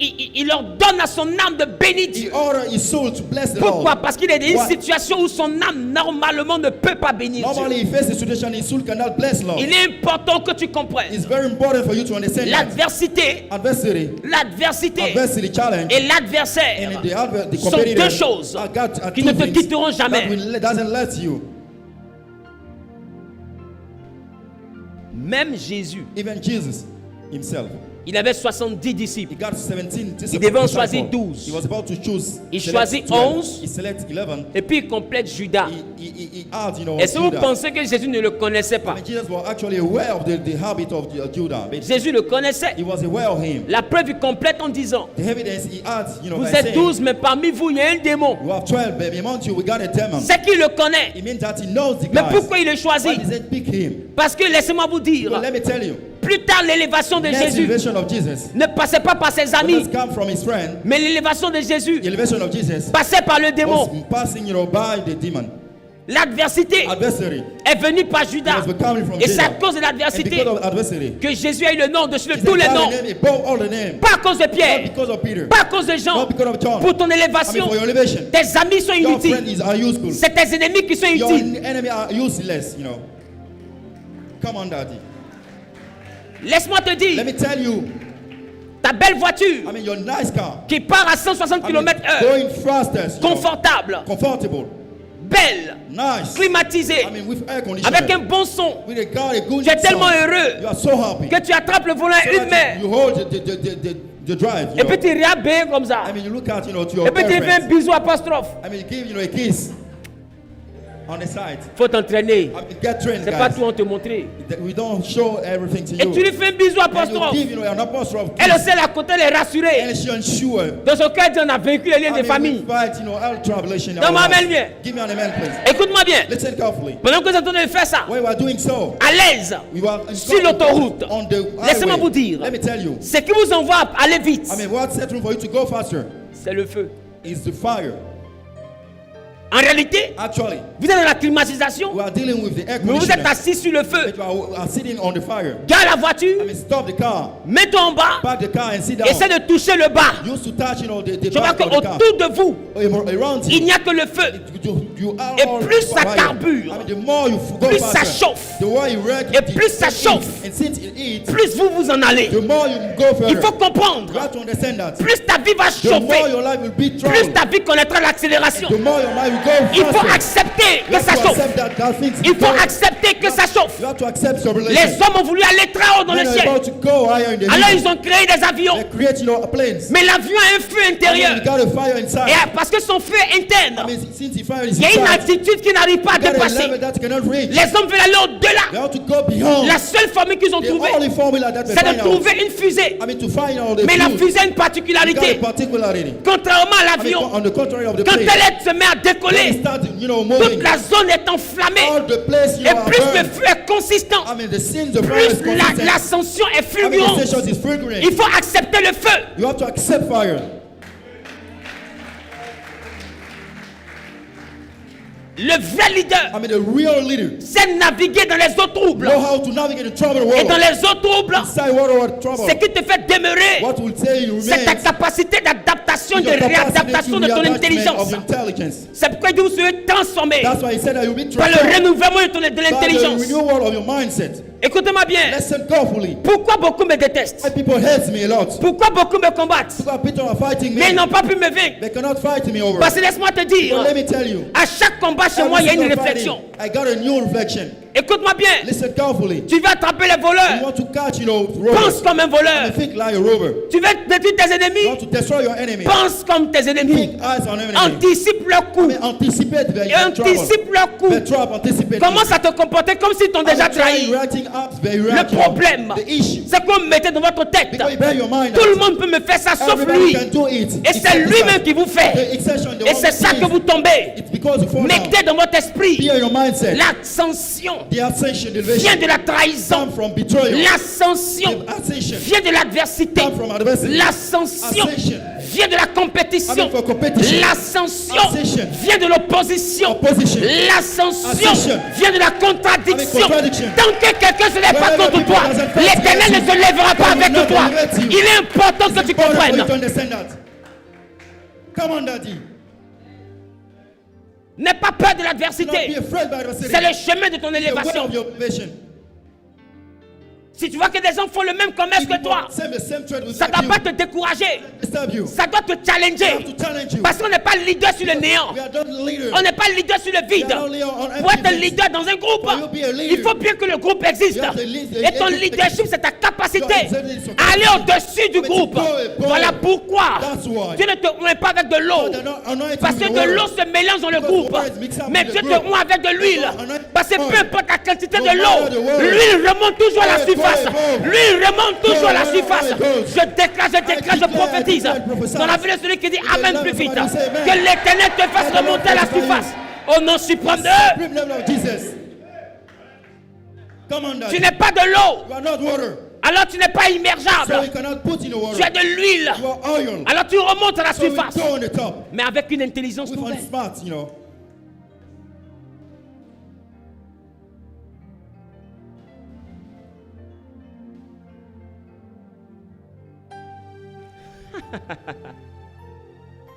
Il ordonne à son âme de bénir He Dieu. ordered his soul to bless the Pourquoi? Lord. Parce qu'il est dans une Why? situation où son âme normalement ne peut pas bénir Dieu. Normally, he faces a situation his soul cannot bless Lord. Il est important que tu comprennes. It's very important for you to understand that. L'adversité, Adversity challenge et l'adversaire and the sont competitor deux choses are qui two ne te things quitteront jamais. doesn't let you. Même Jésus, Even Jesus himself, Il avait 70 disciples. He got 17 Il devait en disciples. choisir 12. He was about to choose. Il select choisit 12. 11. He selects 11. Et puis il complète Judas. He adds, Est-ce que vous Judah. pensez que Jésus ne le connaissait pas? I mean, Jesus was actually aware of the habit of Judah. But Jésus le connaissait. he was aware of him. La preuve il complète en disant, The evidence he adds, vous by êtes saying, 12, mais parmi vous il y a un démon. you have 12, but among you we got a demon. C'est qu'il le connaît. It means that he knows the Mais guys. pourquoi il le Why choisit? does it pick him? Parce que laissez-moi vous dire, Well, let me tell you. plus tard l'élévation de Next Jésus elevation of Jesus. ne passait pas par ses It amis, has come from his friend. mais l'élévation de Jésus The elevation of Jesus passait par le démon. was passing, by the demon. L'adversité Adversary. est venue par Judas. It was coming from Et c'est à Judah. cause de And l'adversité because of adversary. que Jésus a eu le nom dessus de Jesus tous les got noms. a name above all the names. Pas à cause de Not Pierre, because of Peter. pas à cause de Jean. Not because of John. Pour ton I mean, élévation, for your elevation. tes amis sont Your inutiles. friends are useful. C'est tes ennemis qui sont Your inutiles. enemy are useless, Come on, daddy. Laisse-moi te Let dire, me tell you. ta belle voiture I mean, your nice car. qui part à 160 I mean, km/h, going faster. confortable, Comfortable. belle, Nice. climatisée, I mean, with air conditioning. avec un bon son, With a car, a good tu es tellement sound. heureux You are so happy. que tu attrapes le volant à So une that main you hold the drive. et puis tu réhabilles comme ça. I mean, you look at, to your Et puis tu fais un girlfriend. bisou apostrophe. I mean, you give, a kiss on the side. Faut t'entraîner. I mean, get trained, C'est pas guys. tout on te montrer. We don't show everything to Et you. tu lui fais un bisou And you apostrophe. give, an apostrophe Elle kiss. aussi, elle à côté, elle est rassurée. And she unsure. Dans son cœur, elle dit, on a vaincu les liens de I mean, famille. we fight, all tribulation. in our Donne-moi un lives. amen, Give me an amen, please. Écoute-moi bien. Listen carefully. Pendant que vous êtes en train de faire ça, When we are doing so, à l'aise, we were sur l'autoroute, on the laissez-moi highway. vous dire, Let me tell you. ce qui vous envoie à aller vite, I mean, what's set room for you to go faster c'est le feu. is the fire. En réalité, Actually, vous êtes dans la climatisation, we are dealing with the air mais vous êtes conditioner. assis sur le feu. But you are sitting on the fire. Gare la I voiture, mean, stop the car, mets-toi en bas, park the car, and sit down. essaie de toucher le bas. You used to touch, the Tu vois back of the car. qu'autour de vous, Around il you, n'y a que le feu. you are Et all plus ça fire. carbure, I mean, the more you go plus ça faster, chauffe. the more you wreck Et it, plus ça it chauffe. eats. And since it eats, Plus vous vous en allez. the more you go further. Il faut comprendre. You have to understand that. Plus ta vie va The more chauffer, your life will be plus troubled, ta vie connaîtra l'accélération. the more your life will go Il faut faster. accepter You que have ça to chauffe. accept that things Il faut go- accepter que ça chauffe. You have to accept your Les relation. hommes ont voulu aller très haut dans le Men are ciel. about to go higher in the Alors heavens. ils ont créé des avions. They create planes. Mais l'avion a un feu I mean, intérieur. you got a fire inside. Et parce que son feu est I interne, mean, since the fire is il y a une inside, altitude qui n'arrive pas à you got a dépasser. level that you cannot reach. Les hommes veulent aller They au-delà. have to go beyond. La seule formule qu'ils ont The trouvée, only formula that they c'est de find out. trouver une fusée. I mean, to find out the Mais la fuse, fusée a une you got a particularité. particularity. Contrairement à I mean, l'avion, on the contrary of the quand plane, elle se met à when it décoller, starts, toute moving, la zone est enflammée. all the place Et are plus le burned. feu est consistant, I mean, the sins of fire is plus consistent. l'ascension est I mean, the fulgurante. session is fragrant. Il faut accepter le feu. You have to accept fire. Le vrai leader, I mean, the real leader c'est naviguer dans les eaux troubles. know how to navigate the troubled Et dans world. les eaux troubles, Inside world trouble, ce qui te fait demeurer, what will tell you c'est ta remains capacité d'adaptation, de your capacity réadaptation to de ton reattachment intelligence. of intelligence. C'est pourquoi il dit vous serez transformés That's why he said that you'll be par le transformed renouvellement de by the l'intelligence. renewal of your mindset. Écoutez-moi bien. Listen carefully. Pourquoi beaucoup me détestent? Why people hate me a lot. Pourquoi beaucoup me combattent? Because people are fighting Mais ils me. n'ont pas pu me vaincre. They cannot fight me over. Parce que laisse-moi te dire, But let me tell you. à chaque combat chez moi, il y a une réflexion. I got a new reflection. Écoute-moi bien. Listen carefully. Tu vas attraper les You voleurs. want to catch, Pense robbers. comme un You voleur. think like a robber. Tu veux détruire tes You ennemis. want to destroy your enemy. Pense comme tes ennemis. Think eyes on enemy. Anticipe leur I coup. mean, anticipate the Et trouble. anticipe leur coup. The trouble, anticipate. Commence à te comporter comme si t'ont déjà trahi. Reacting up, they Le react. problème, The issue. c'est qu'on me mettait dans votre tête. Because you bear your mind. Tout le monde peut me faire ça sauf Everybody lui. can do it. Et c'est lui-même qui vous fait. The exception, the Et one c'est ça thing que vous tombez. It's because you fall down. Mettez dans votre esprit Be in your mindset. l'ascension The ascension, the vient elevation de la trahison. come from betrayal. L'ascension The ascension vient de l'adversité. come from adversity. L'ascension Ascension vient de la compétition. I mean, for competition. L'ascension Ascension vient de l'opposition. Opposition. L'ascension Ascension vient de la contradiction. Avec contradiction. Tant que quelqu'un ne se lève pas Wherever contre people toi, doesn't fight l'Éternel ne against se you, lèvera pas God will avec not toi. elevate you. Il est important que tu It's important for you to comprennes. understand that. Come on, daddy. N'aie pas peur de Do not be l'adversité. afraid by adversity. C'est le chemin de ton The way élévation. of your elevation. Si tu vois que des gens font le même commerce que toi, Same trade with ça ne doit you. pas te décourager. Disturb you. Ça doit te We have challenger. to challenge you. Parce qu'on n'est pas leader sur le néant. We are not leaders. On n'est pas leader sur le vide. We are not leader on Pour être empty leader dans un groupe, For you to be a leader, il faut bien que le groupe existe. you have to lead the- Et ton leadership, c'est ta capacité à aller au-dessus du groupe. Voilà pourquoi That's why. Dieu ne te oint pas avec de l'eau. They're not anointed Parce with que the de word. l'eau se mélange dans le Because the groupe. word is mixed up Mais with the Dieu te group. oint avec de l'huile. Because anointed Parce que peu oil. importe la quantité No de l'eau, matter the word. l'huile remonte toujours à la Oil, surface. oil, oil. L'huile remonte toujours à la Oil, surface. oil, oil. Je déclare, je prophétise. I prophesy. Dans la vie de celui qui dit Amen the plus name vite. of somebody say amen. Que l'éternel te fasse Let the Lord remonter à la prosper you. surface. Au nom suprême de Supreme level of Jesus. Come on, tu Daddy. n'es pas de l'eau. You are not water. Alors tu n'es pas So we immergeable. cannot put in the water. Tu as de l'huile. You are oil. Alors tu remontes à la So we surface. go on the top. Mais avec une intelligence We nouvelle. find smart, you know.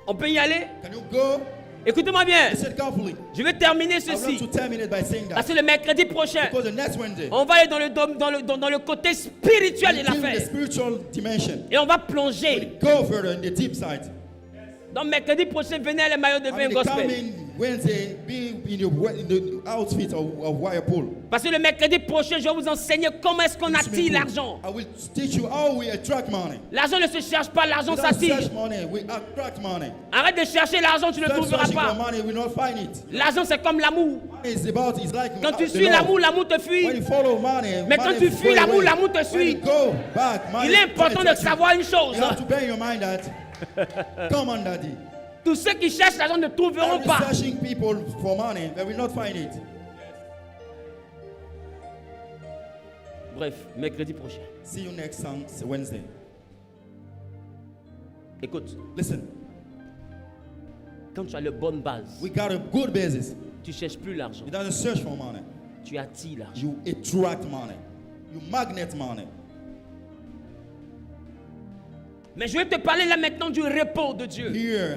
On peut y aller? Can you go? Écoutez-moi bien. Listen carefully. Je vais terminer I would ceci. like to terminate by saying Parce that. que le mercredi prochain, Because the next Wednesday, on va aller dans le côté spirituel we de deal with the l'affaire. spiritual dimension. Et on va plonger. Go further in the deep side. Donc mercredi prochain, venez à le maillot de I bain mean, the gospel. coming Wednesday, be in the outfit of wire pool. Parce que le mercredi prochain, je vais vous enseigner comment est-ce qu'on attire l'argent. I will teach you how we attract money. L'argent ne se cherche pas, l'argent We don't s'attire. search money, we attract money. Arrête de chercher l'argent, tu ne le Start trouveras searching for pas. money, we will not find it. L'argent, c'est comme l'amour. It's like Quand tu the suis Lord. l'amour, l'amour te When fuit. you follow money, Mais quand money tu will fuis go l'amour, away. l'amour te When suit. you go back, money Il est important de tries to savoir une chose. You have to bear in your mind that. Come on, Daddy. Tous ceux qui cherchent l'argent ne trouveront I'm pas. searching people for money, they will not find it. Bref, mercredi prochain. See you next Wednesday. Écoute, Listen, quand tu as la bonne base, we got a good basis. tu ne cherches plus l'argent. You don't search for money. Tu attires l'argent. You attract money. You magnet money. Mais je vais te parler là maintenant du repos de Dieu. Here,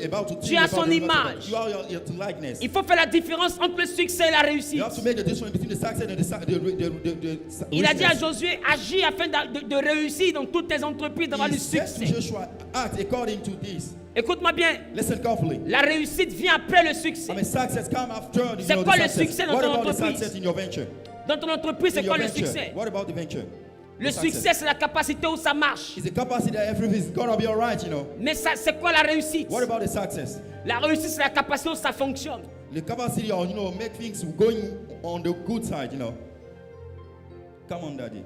about to Tu tell you as about son the- image. You are your likeness. Il faut faire la différence entre le succès et la réussite. You have to make the difference between the success and the Il a dit à richness. Josué, agis afin de réussir dans toutes tes entreprises, d'avoir He du said to succès. Joshua, act according to this. Écoute-moi bien, Listen carefully. la réussite vient après le succès. I mean, success come after C'est the quoi le success. succès dans What ton about the entreprise? success in your venture? Dans ton entreprise, In c'est your quoi le venture? succès? What about the venture? Le The success. succès, c'est la capacité où ça marche. It's the capacity that everything's gonna be alright, you know. Mais ça, c'est quoi la réussite? What about the success? La réussite, c'est la capacité où ça fonctionne. The capacity of, make things going on the good side, you know. Come on, Daddy.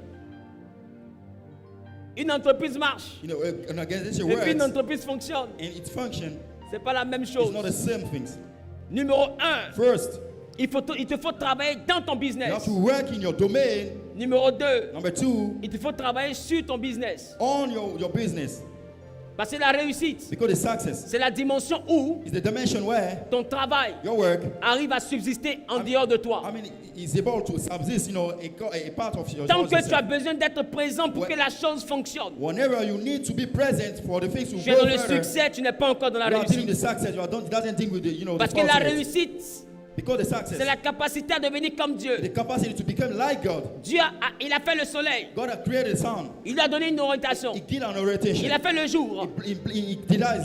Une entreprise marche. You know, an organization Et puis une works entreprise fonctionne. and its function C'est pas la même is chose. not the same things. Numéro 1, First, il te faut travailler dans ton you business. have to work in your domain. Numéro 2, Number two, il te faut travailler sur ton business. on your business. Parce que la réussite, Because the success c'est la dimension où is the dimension where ton travail your work, arrive à subsister en dehors de toi. I mean, is able to subsist, a part of your Tant que tu as yourself. besoin d'être présent pour Ouais. que la chose fonctionne. Whenever you need to be present for the things to Tu es go dans le further, succès, tu n'es pas encore dans la you are dealing réussite. the success. You are don't doesn't deal with the the Parce que la false things. réussite, Because the success, c'est la capacité à devenir comme Dieu. the capacity to become like God. Dieu il a fait le soleil. God has created the sun. Il lui a donné une orientation. He did an orientation. Il a fait le jour.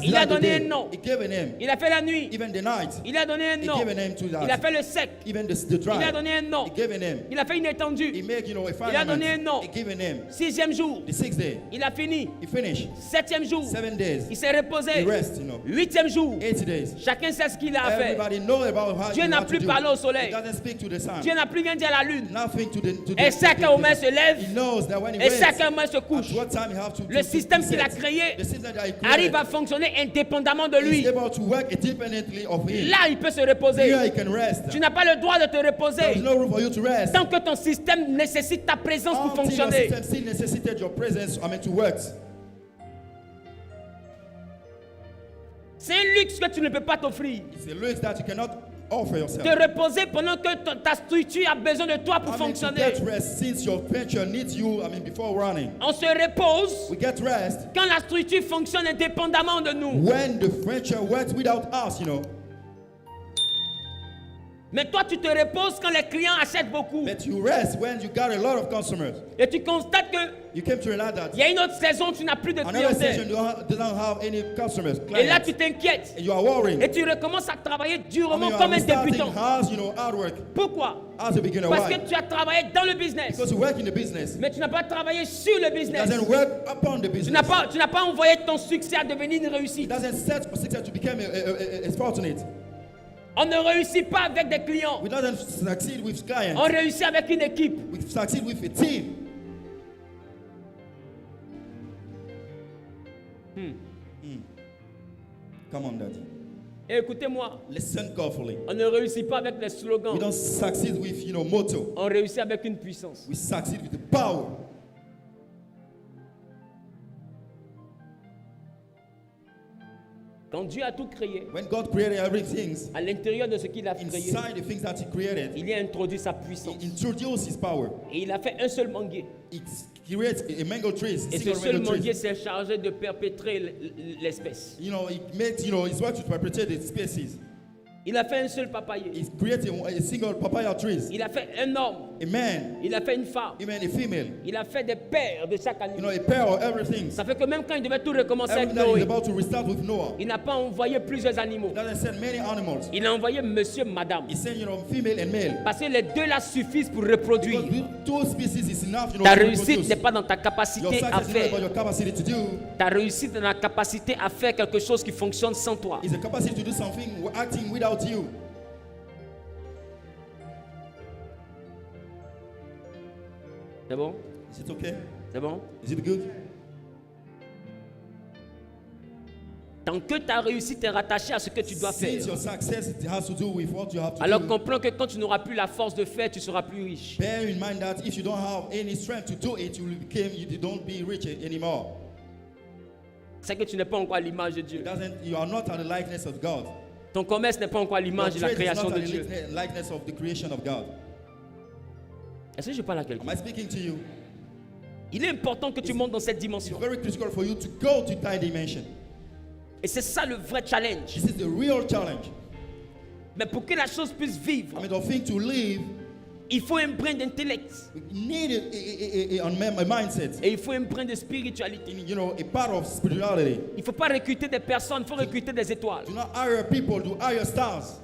Il a donné un nom. He gave a name. Il a fait la nuit. Even the night. Il a donné un He nom. gave a name to that. Il a fait le sec. Even the Il a dry. donné un nom. He gave a name. Il a fait une He étendue. made a Il a donné un firmament. nom. He gave a name. 6e jour. The 6th day. Il a fini. He finished. 7e jour. 7 days. Il s'est reposé. He rest, 8e jour. 80 days. Chacun sait ce qu'il a à faire. Everybody know about how Dieu you n'a have plus to do. parlé au soleil. He doesn't speak to the sun. Dieu n'a plus rien dit à la lune. Nothing to the Et chacun au moins se He lève. knows that when he Et wakes, chacun au moins se couche. at what time you have to Le système to qu'il a set. créé The system that he arrive created à fonctionner indépendamment de is lui. able to work independently of him. Là, il peut se reposer. Here he can rest. Tu n'as pas le droit de te There reposer is no room for you to rest. tant que ton système nécessite ta présence pour Until your fonctionner. system still necessitated your presence, to work. C'est un luxe que tu ne peux pas t'offrir. It's a luxe that you cannot offer yourself. Te reposer pendant que ta structure a besoin de toi pour To fonctionner. get rest since your venture needs you, before running. On se repose We get rest quand la structure fonctionne indépendamment de nous. when the venture works without us, Mais toi, tu te reposes quand les clients achètent beaucoup. But you rest when you got a lot of customers. Et tu constates que You came to realize that il y a une autre saison où tu n'as plus de another season clientèle. you don't have any customers. Et là, Clients. tu t'inquiètes. And you are worrying. Et tu recommences à travailler I durement mean, you comme are un starting débutant. hard, hard work Pourquoi? as a beginner. Parce Why? que tu as travaillé dans le business. Because you work in the business. Mais tu n'as pas travaillé sur le It business. doesn't work upon the Tu business. n'as pas envoyé ton succès à devenir une It réussite. doesn't set for success to become a fortunate. On ne réussit pas avec des clients. We don't succeed with On clients. réussit avec une équipe. We succeed with a team. Come on, Daddy. Et écoutez-moi, Listen carefully. on ne réussit pas avec les We slogans. don't succeed with, motto. On réussit avec une puissance. We succeed with the power. Quand Dieu a tout créé, When God created everything, à l'intérieur de ce qu'il a créé, inside the things that He created, il y a introduit sa puissance. He introduced His power. Et il a fait un seul manguier. It creates a mango tree, Et ce single seul mango manguier tree. s'est chargé de perpétrer l'espèce. It makes, His work to perpetuate the species. Il a fait un seul papayer. He created a single papaya tree. Il a fait un homme. A man, Il a fait une femme. even a female. Il a fait des pères de chaque animal. A pair of everything. Ça fait que même quand il devait tout recommencer avec Everything that is Noé, about to restart with Noah. il n'a pas envoyé plusieurs animaux. He doesn't send many animals. Il a envoyé monsieur, madame. He sent, female and male. Parce que les deux là suffisent pour Because reproduire. two species is enough, Ta to réussite reproduce. n'est pas dans ta Your capacité success à is not about faire. your capacity to do. Ta réussite est dans la capacité à faire quelque chose qui fonctionne sans toi. It's a capacity to do something acting without you. C'est bon? Is it okay? C'est bon? Is it good? Tant que ta réussite est rattachée à ce que tu dois faire, Since your success it has to do with what you have to alors do. comprends que quand tu n'auras plus la force de faire, tu seras plus riche. Bear in mind that if you don't have any strength to do it, you don't be rich anymore. C'est que tu n'es pas encore à l'image de Dieu. You are not at the likeness of God. Ton commerce n'est pas encore à Your l'image de la trade is création not de at Dieu. the likeness of the creation of God. Est-ce que je parle à quelqu'un? Am I speaking to you? Il est important que tu montes dans cette It's dimension. very critical for you to go to that dimension. Et c'est ça le vrai challenge. This is the real challenge. Mais pour que la chose puisse vivre, The thing to live, il faut un brin d'intellect. we need a mindset. Et il faut un brin de spiritualité. A part of spirituality. Il ne faut pas recruter des personnes, il faut recruter des étoiles. Do not hire people, do hire stars.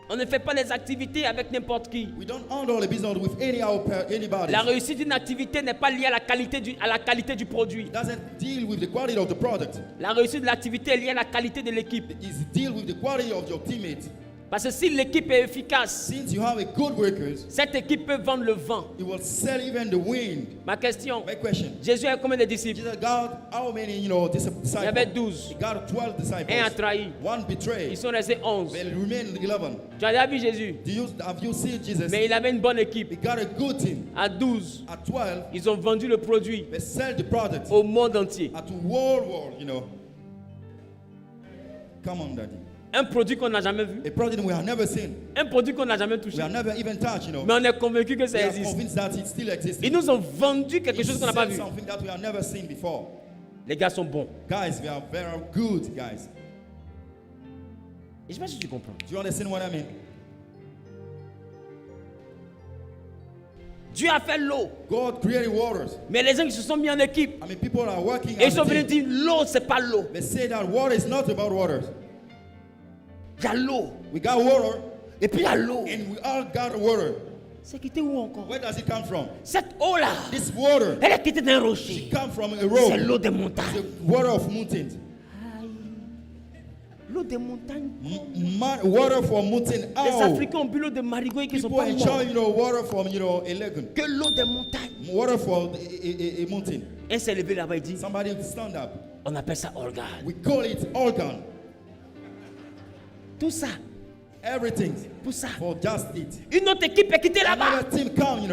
On ne fait pas les activités avec n'importe qui. We don't handle the business with anybody. La réussite d'une activité n'est pas liée à la qualité du produit. It doesn't deal with the quality of the product. La réussite de l'activité est liée à la qualité de l'équipe. It deal with the quality of your teammates. Parce que si l'équipe est efficace, Since you have a good workers, cette équipe peut vendre le vent. it will sell even the wind. Ma question, My question. Jésus a combien de disciples? Jesus got how many, disciples? Il y avait 12. He got 12 disciples. Un a trahi. One Ils betrayed. sont restés 11. There remained 11. Tu as déjà vu Jésus? Have you seen Jesus? Mais il avait une bonne He équipe. got a good team. À 12, At 12, ils ont vendu le produit they sell the product. au monde entier. At world, Come on, Daddy. Un produit qu'on n'a jamais vu. A product we have never seen. Un produit qu'on n'a jamais We touché. have never even touched, Mais on est convaincu que We ça are existe. convinced that it still exists. Ils nous ont vendu quelque chose qu'on n'a pas vu. Something that we have never seen before. Les gars sont bons. Guys, we are very good, guys. Et je sais pas si tu comprends. Do you understand what I mean? Dieu a fait l'eau. God created waters. Mais les gens qui se sont mis en équipe, People are working et ils as sont a venus team. dire l'eau, c'est pas l'eau. They say that water is not about water. Il y a l'eau. We got water, Et puis il y a l'eau. and we all got water. C'est quitté où encore? Where does it come from? Cette eau-là, This water, elle est quittée d'un it rocher. comes from a C'est rock. l'eau des montagnes. The water of mountains. L'eau des montagnes. Water from mountain. Les Oh, Africains ont bu l'eau de marigold qui ne sont people pas morts. enjoy, water from, a lagoon. Que l'eau des montagnes. Water from a mountain. Un s'est levé là-bas et dit, Somebody stand up. on appelle ça organe. We call it organ. Tout ça, Everything pour ça. for just it. Une autre équipe est quittée là-bas. Another team come,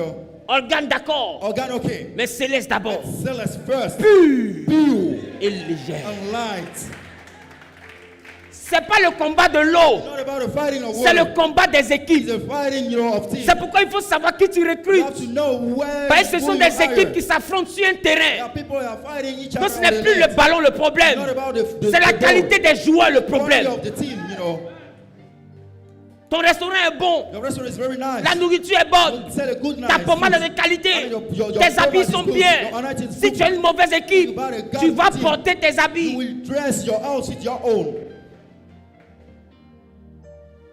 Organe d'accord. Organ, okay. Mais céleste d'abord. Sell us first. Pur Pure et légère. and light. C'est pas le combat de l'eau, It's not about the fighting of c'est le water. combat des It's équipes. the fighting, of teams. C'est pourquoi il faut savoir qui tu You recrutes. have to know where. Parce que ce sont who des you hire. équipes qui s'affrontent sur un There terrain. are people that are fighting each other. Donc ce on n'est the plus net. le ballon le It's problème. not about the C'est la qualité des joueurs le quality problème. of the team, Ton restaurant est bon. The restaurant is very nice. La nourriture est bonne. You sell a good Ta nice pommade food. est de qualité. Your Tes habits product sont is good. bien. Your honor is Si good. tu as une mauvaise équipe, You buy a good tu vas team. porter tes You habits. will dress your outfit your own.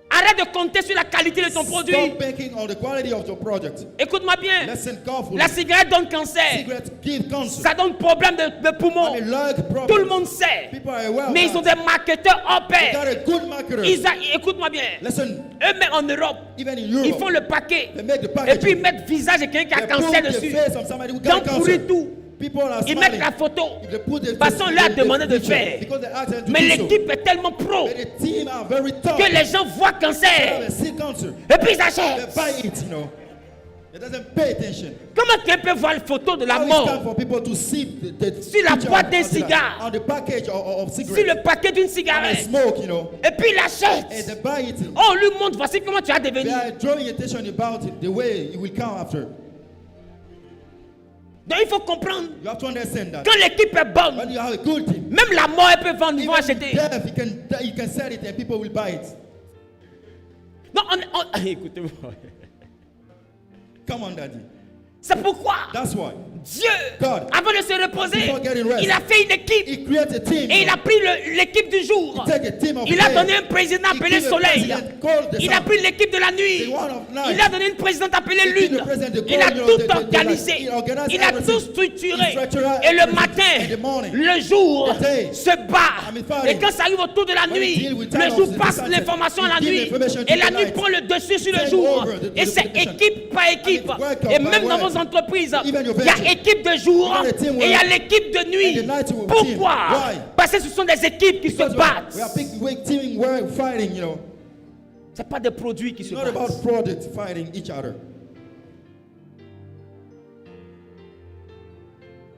Arrête de compter sur la qualité de ton produit. Stop banking on the quality of your product. Écoute-moi bien. Listen carefully. La cigarette donne cancer. Cigarettes give cancer. Ça donne problème de poumon. I mean, lung problems. Tout le monde sait. People are aware of Mais ils that. ont des marketeurs hors They pair. got a good marketer. Écoute-moi bien. Listen, Eux-mêmes en Europe, even in ils Europe, font le paquet. they make the Et packaging. puis ils mettent visage de quelqu'un qui a They put cancer the dessus. face of somebody who Dans got pourri cancer. tout. People are Ils smiling. mettent la photo. If they put the Parce qu'on leur a demandé de picture, faire. because they asked them to Mais do so. l'équipe est tellement pro But the team are very tough. que les gens voient They cancer. see cancer. Et puis ils They achètent. buy it, It doesn't pay attention. Comment quelqu'un peut voir la photo de la Now it's time mort for people to see the Sur la picture boîte d'un on the- cigare. on the package of sur cigarettes. le paquet d'une And cigarette? smoke, Et puis il and achète. they buy it. Oh, on lui montre, voici comment tu vas They devenir. are drawing attention about it, the way it will come after. Donc il faut comprendre, You have to understand that. quand l'équipe est When bonne, you have a good team, même la mort, elle peut vendre, ils vont even acheter. death, you can sell it and people will buy it. Non, écoutez-moi. Come on, daddy. C'est pourquoi That's why Dieu, God, avant de se reposer, before getting rest, il a fait une équipe He creates a team. et il a pris l'équipe du jour. He take a team of Il a players. donné un président He appelé give a Soleil. president called the Il a sun. pris l'équipe de la nuit. The one of night. Il a donné une présidente appelée He give Lune. the president the Il a goal, tout the light. organisé. He organized Il a everything. tout structuré. He structured Et le everything. matin, In the morning, le jour the day, se bat. fighting. Et quand ça arrive autour de la When he nuit, deal with le time jour of the passe sunset, l'information à la he give nuit. information to Et la the nuit night. prend le dessus sur le Take jour. over the Et c'est information. équipe par équipe. And it's work Et by même dans work. vos entreprises, Even your il y a venture. équipe de jour You got a team et il y a work. l'équipe de nuit. And the night team. Pourquoi? Why? Parce que ce sont des équipes qui se Because battent. we are big team, we're fighting, C'est pas des produits qui It's se not battent. about products fighting each other.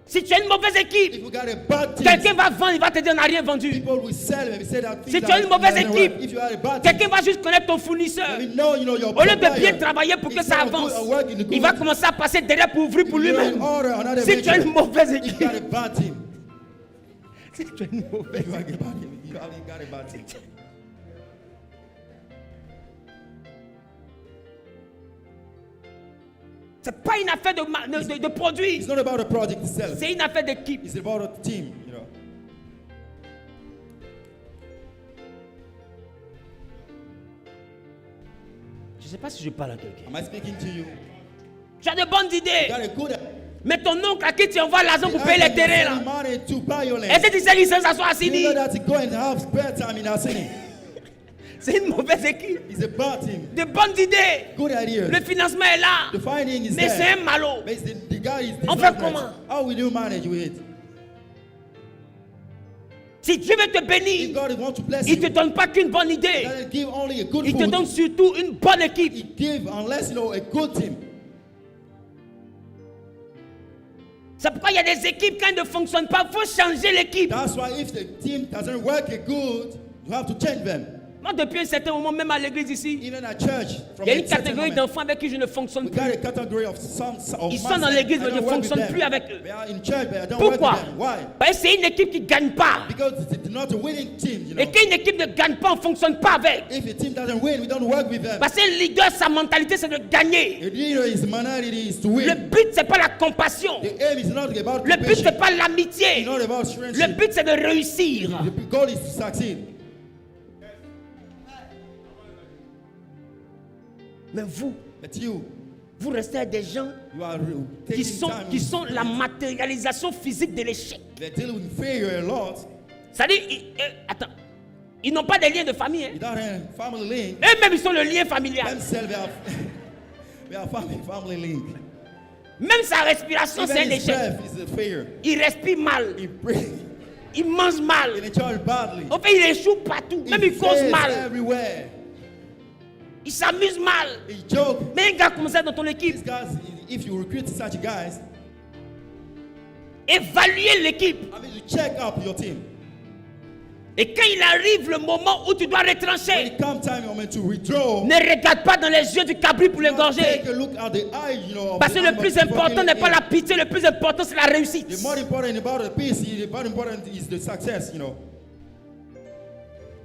Si tu as une mauvaise If équipe, you got a bad team, quelqu'un va vendre, il va te dire on n'a rien vendu. people will sell and say that Si things tu as une are- mauvaise doesn't équipe, work. If you are a bad team, quelqu'un va juste connaître ton fournisseur. we know, your Au lieu de supplier bien travailler pour que is ça not avance, good, working good. il va commencer à passer derrière pour ouvrir pour You're in lui-même. order, another Si tu as une venture. mauvaise If you équipe, got a bad team, si tu as une mauvaise you got a bad team. You got a bad team. c'est pas une affaire de produit, It's not about a project itself. c'est une affaire d'équipe. It's about a team, Je ne sais pas si je parle à quelqu'un. Am I speaking to you? Tu as de bonnes You idées, got a good mais ton oncle à qui tu envoies l'argent pour payer les terrains là, money to buy your land. est-ce que tu sais qu'il s'assoit à You Sydney? know that he go and have spare time in our city. C'est une mauvaise équipe. It's a bad team. De bonnes idées, Good idea. le financement est là, The finding is mais c'est there. un malot. But the guy is On fait different. comment? How will you manage with it? Si Dieu veut te If bénir, God wants to bless il you, ne te donne pas qu'une bonne he idée, doesn't give only a good il te food. donne surtout une bonne équipe. He give unless a good team. C'est pourquoi il y a des équipes, quand elles ne fonctionnent pas, il faut changer l'équipe. That's why if the team doesn't work good, you have to change them. Moi, depuis un certain moment, même à l'église ici, Even at church, from il y a a une certain catégorie moment, d'enfants avec qui je ne fonctionne we got plus. a category of some of Ils sont dans l'église, mais je ne fonctionne plus avec eux. They are in church, but I don't work Pourquoi? with them. Why? Parce que c'est une équipe qui ne gagne pas. Because it's not a winning team, Et quand une équipe ne gagne pas, on ne fonctionne pas avec. If a team doesn't win, we don't work with them. Parce que le leader, sa mentalité, c'est de gagner. The leader is minority is to Le win. but, ce n'est pas la compassion. The aim is not about Le but, ce n'est competition. pas l'amitié. It's not about Le friendship. but, c'est de réussir. The goal is to succeed. Mais vous, But you vous restez des gens are qui taking sont, time. qui sont la matérialisation physique de l'échec. They deal with failure a lot. C'est-à-dire, attends, ils n'ont pas de lien de famille. Hein. Without a family link, Eux-mêmes, ils sont le lien familial. themselves they are family link. Même sa respiration, c'est un Even his échec. breath is a failure. Il respire mal. He breathes. Il mange mal. He enjoys badly. En fait, il échoue partout. Même He il cause fails mal. everywhere. Il s'amuse mal. He joke. Mais un gars comme ça dans ton équipe, These guys, if you recruit such guys, évaluez l'équipe. I mean, you check up your team. Et quand il arrive le moment où tu dois When retrancher, it comes time to withdraw, ne regarde pas dans les yeux du cabri pour l'égorger. take a look at the eye, of Parce the que le animal plus before important n'est killing pas la it. pitié, le plus important c'est la réussite. The more important about the peace, the more important is the success,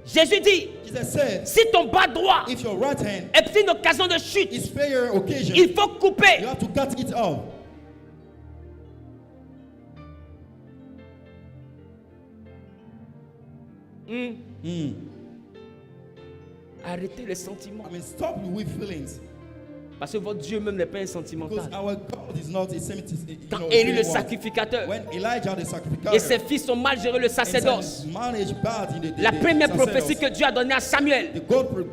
Jésus dit, Jesus said, si ton bras droit if your right hand est une occasion de chute, is fair occasion, il faut couper. you have to cut it off. Arrêtez les sentiments. Stop with feelings. Parce que votre Dieu même n'est pas un Because sentimental. our God is not a Quand Élie le feeling one. sacrificateur When Elijah the et sacrificator ses fils ont mal géré le sacerdoce, managed bad in the la première sacerdoce, prophétie que Dieu a donnée à Samuel,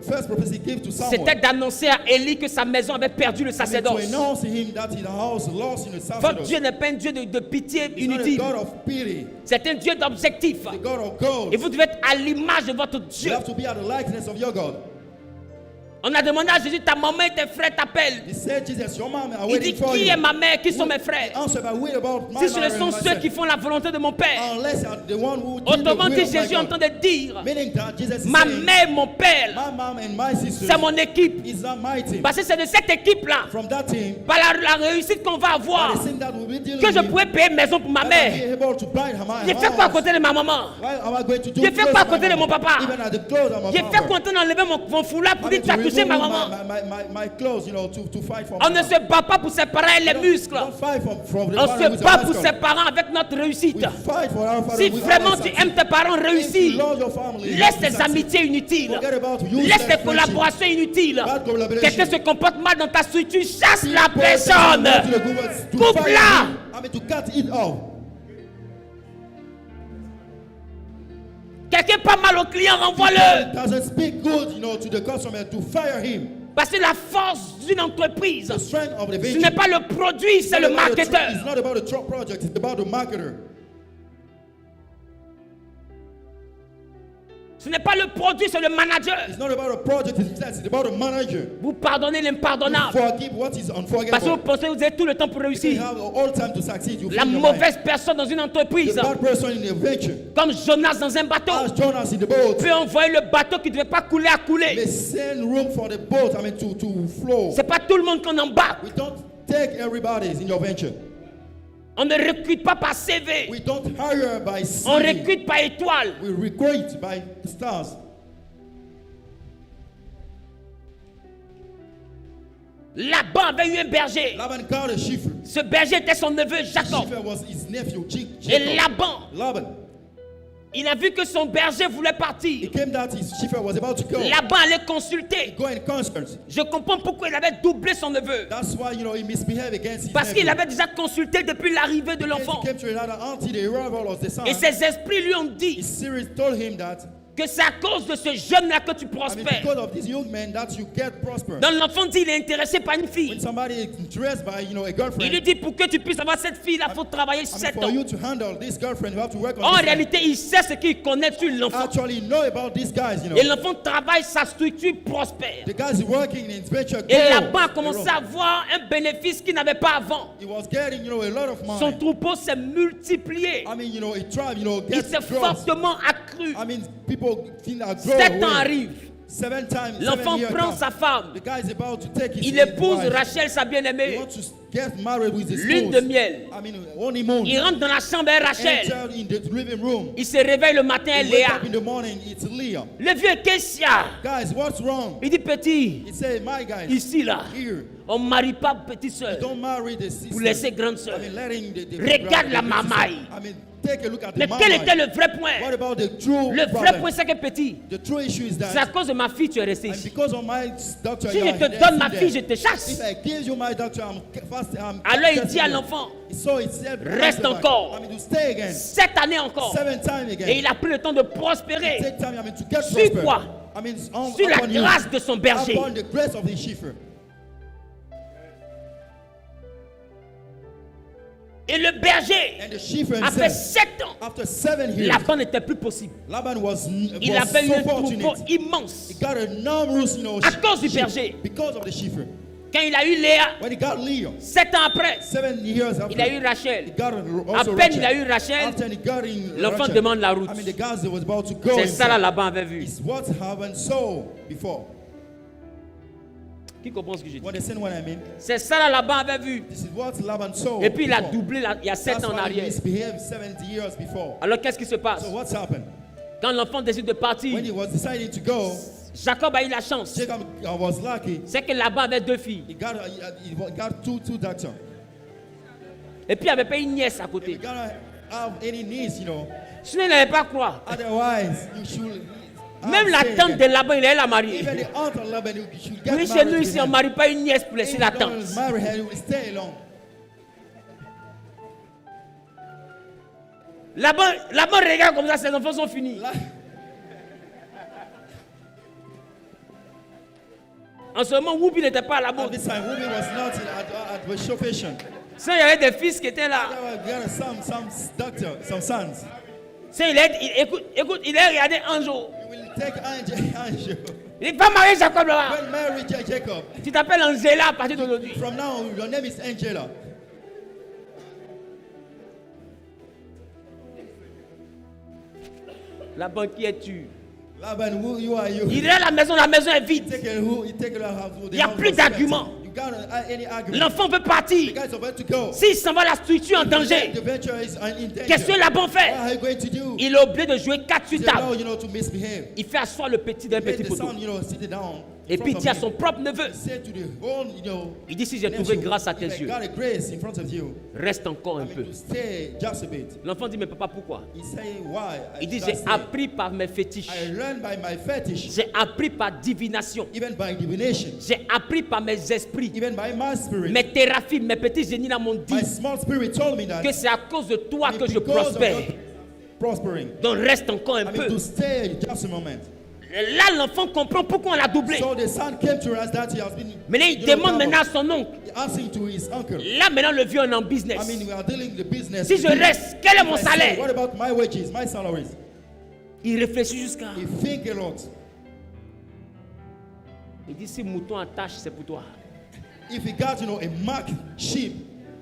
first prophecy gave to c'était Samuel, d'annoncer à Élie que sa maison avait perdu le to sacerdoce. announce to him that his house lost in the Votre sacerdoce. Dieu n'est pas un Dieu de pitié He's not a inutile. God of pity, C'est un Dieu d'objectif. the God of gold. Et vous devez être à l'image de votre You Dieu. have to be at the likeness of your God. On a demandé à Jésus, ta maman et tes frères t'appellent. He said, Jesus, your mom are Il dit, waiting for qui you. est ma mère, qui sont mes frères? Answer, but wait about my Si ce ne mother sont and ceux myself. qui font la volonté de mon Père. Unless are the one who do the Autrement will dit, of my Jésus est en God. train de dire, Meaning that Jesus is ma saying, mère, mon père, my mom and my sister c'est mon équipe. is not my team. Parce que c'est de cette équipe-là, From that team, par la réussite qu'on va by avoir, the thing that we'll be dealing que je with, pourrais payer une maison pour ma I will mère. be able to buy her J'ai fait quoi à côté de ma maman? Why am I going to do J'ai fait clothes quoi à of my côté de mon mom? papa? Even at the clothes of my J'ai fait father. quoi en train d'enlever mon foulard pour I dire mean, tu as touché ma remove maman? my clothes, to fight for On my ne mom. se bat pas pour séparer les muscles. Don't fight from the On father se with bat the pour muscle. ses parents avec notre réussite. We fight for our father Si with vraiment our tu success. aimes tes parents If you réussir, love your family, you laisse have to tes succeed. amitiés inutiles. Forget about useless Laisse tes friendship. collaborations inutiles. Bad collaboration. Quelqu'un se comporte mal dans ta structure, chasse la People personne. that go to the good ones to Coupe-la. fire him. I mean, to cut it off. Quelqu'un pas mal au client, It renvoie-le. doesn't speak good, to the customer to fire him. Parce que la force d'une entreprise, The strength of the ce venture. n'est pas le produit, c'est le It's marketeur. not about the truck project, it's about the marketer. Ce n'est pas le produit, c'est le manager. It's not about a project, it's about a manager. Vous pardonnez l'impardonnable. Forgive what is Parce que vous unforgivable. pensez que vous avez tout le temps pour You réussir. have all time to succeed. You La feel your mind. mauvaise personne dans une entreprise, The bad person in the venture, comme Jonas dans un bateau, as Jonas in the boat, peut envoyer le bateau qui ne devait pas couler à may couler. send room for the boat, to flow. C'est pas tout le monde qu'on embarque. We don't take everybody in your venture. On ne recrute pas par CV. We don't hire by On CV. recrute par étoile. We recruit by stars. Laban avait eu un berger. Laban got a shipper. Ce berger était son neveu Jacob. Shipper was his nephew, Et Jacob. Laban, il a vu que son berger voulait It partir. came that his shipper was about to go. Laban allait consulter. Go and consult. Je comprends pourquoi il avait doublé son neveu. That's why, he misbehaved against his Parce nephew. qu'il avait déjà consulté depuis l'arrivée de Because l'enfant. he came to another until the arrival of the son. Et ses esprits lui ont His dit spirit told him that, que c'est à cause de ce jeune-là que tu because prospères. of this young man that you get prosper. Donc l'enfant dit il est intéressé par une When fille. somebody is interested by, a Il lui girlfriend, dit pour que tu puisses avoir cette fille-là, il faut travailler 7 for ans. you to handle this girlfriend, you have to work on En this man. réalité, il sait ce qu'il connaît sur l'enfant. Actually know about these guys, Et l'enfant travaille, sa structure prospère. The guys working in his venture Et grow. là-bas a commencé à avoir un bénéfice qu'il n'avait pas avant. He was getting, a lot of Son money. troupeau s'est multiplié. I mean, a tribe, Il gets s'est growth. fortement accru. I mean, people think that grow 7 ans away. arrived. 7 times, L'enfant 7 years prend come. sa femme. The guy is about to take his Il épouse wife. Rachel, sa He bien-aimée. wants to get married with his Lune de spouse. miel. I mean, honeymoon. Il rentre dans la chambre de Rachel. Enter in the living room. Il se réveille le matin, He wake Léa. up in the morning, it's Leah. Le vieux, qu'est-ce qu'il y a? Guys, what's wrong? Il dit petit, He said, my guys, ici là, here, on ne marie pas petite soeur don't marry the sister. pour laisser grande soeur. I mean, letting the Regarde la the mamaille. sister. I mean, take a look at the Mais mama. quel était le vrai What point? about the true Le vrai problem? point, c'est que petit, The true issue is c'est à that, cause de ma fille tu es resté and ici. because of my doctor, Si you je are te there, donne ma there. fille, je te If chasse. I give you my doctor, I'm Alors il casting dit à you. l'enfant, So he said, Reste encore. I mean, to stay again. 7 années encore. 7 times again. Et il a pris le temps de prospérer Take time, I mean, to get Sur prosper. quoi? I mean, on, sur la upon you. grâce de son berger. Upon the grace of the shipper. Et le berger And the shipper a fait himself, 7 ans. after 7 years, Laban n'était plus possible. Laban was Il avait eu so un troupeau fortunate. immense. He got a numerous, À cause du sheep berger. because of the shipper. Quand il a eu Léa, When he got Leah, 7 ans après, 7 years after, il a eu he Rachel. got À also peine il a Rachel. eu Rachel, After he got in l'enfant Rachel, demande la route. I mean, the guys that was about to go. C'est ça là, himself. Laban avait vu. It's what happened so before. Qui comprend ce que je dis? What they saying, what I mean? C'est ça là, Laban avait vu. This is what Laban saw. Et puis il a before. doublé il y a 7 That's ans en why he arrière. misbehaved 70 years before. Alors qu'est-ce qui se passe? So what's happened? Quand l'enfant décide de partir, When he was deciding to go, Jacob a eu la chance. Jacob was lucky. C'est que Laban avait 2 filles. He got two daughters. Et puis il n'y avait pas une nièce à If côté. you gotta have any needs, you know. Sinon il n'allait pas croire. Otherwise, you should. Même la tante de Laban, il allait la marier. Even the aunt of Laban, you should get Oui, chez married nous to ici, on ne him. marie pas une nièce pour If laisser you la don't tante. marry her, you will stay alone. Laban regarde comme ça, ses enfants sont finis. En ce moment, Whoopi n'était pas à la At bourse. this time, Ruby was not at the chauffation. Il y avait des fils qui étaient là. There were some doctor, some sons. Écoute, il a regardé un jour. You will take Angel. Il va marier Jacob là-bas. When marry Jacob. Tu t'appelles Angela à partir d'aujourd'hui. From now, your name is Angela. Laban, qui es-tu? Laban, who are you? Il est à la maison est vide. You take her house. Il n'y a plus d'argument. You got any argument? L'enfant veut The partir. guys are about to go. S'il s'en va, la structure en danger. The venture is in danger. Qu'est-ce que Laban What fait? are you going to do? Il est obligé de jouer 4 sur He said, no, table. you know, to misbehave. Il fait asseoir le petit d'un Let petit the poteau. son, you know, sit down. Et puis il dit à son propre neveu, He said to the whole, you know, il dit, si j'ai trouvé nephew, grâce à tes if I yeux, got a grace in front of you, reste encore un I mean, peu. to stay just a bit. L'enfant dit, mais papa, pourquoi? He say, why? Il dit, should j'ai I stay? appris par mes fétiches. I learned by my fetish, J'ai appris par divination. even by divination, J'ai appris par mes esprits. even by my spirit. Mes thérapies, mes petits génies là m'ont dit My small spirit told me that que c'est à cause de toi I mean, que je because of prospère. your prospering. Donc reste encore un I mean, peu. to stay just a moment. Là, l'enfant comprend pourquoi on l'a doublé. So the son came to us that he has been. Maintenant, il you know, demande doubled. maintenant à son oncle. Asking to his uncle. Là, maintenant, le vieux est en business. I mean, we are dealing the business. Si je reste, quel est mon I say, salaire? what about my wages, my salaries? Il réfléchit jusqu'à... He think a lot. Il dit, si mouton attache, c'est pour toi. If you got, you know, a mark sheep,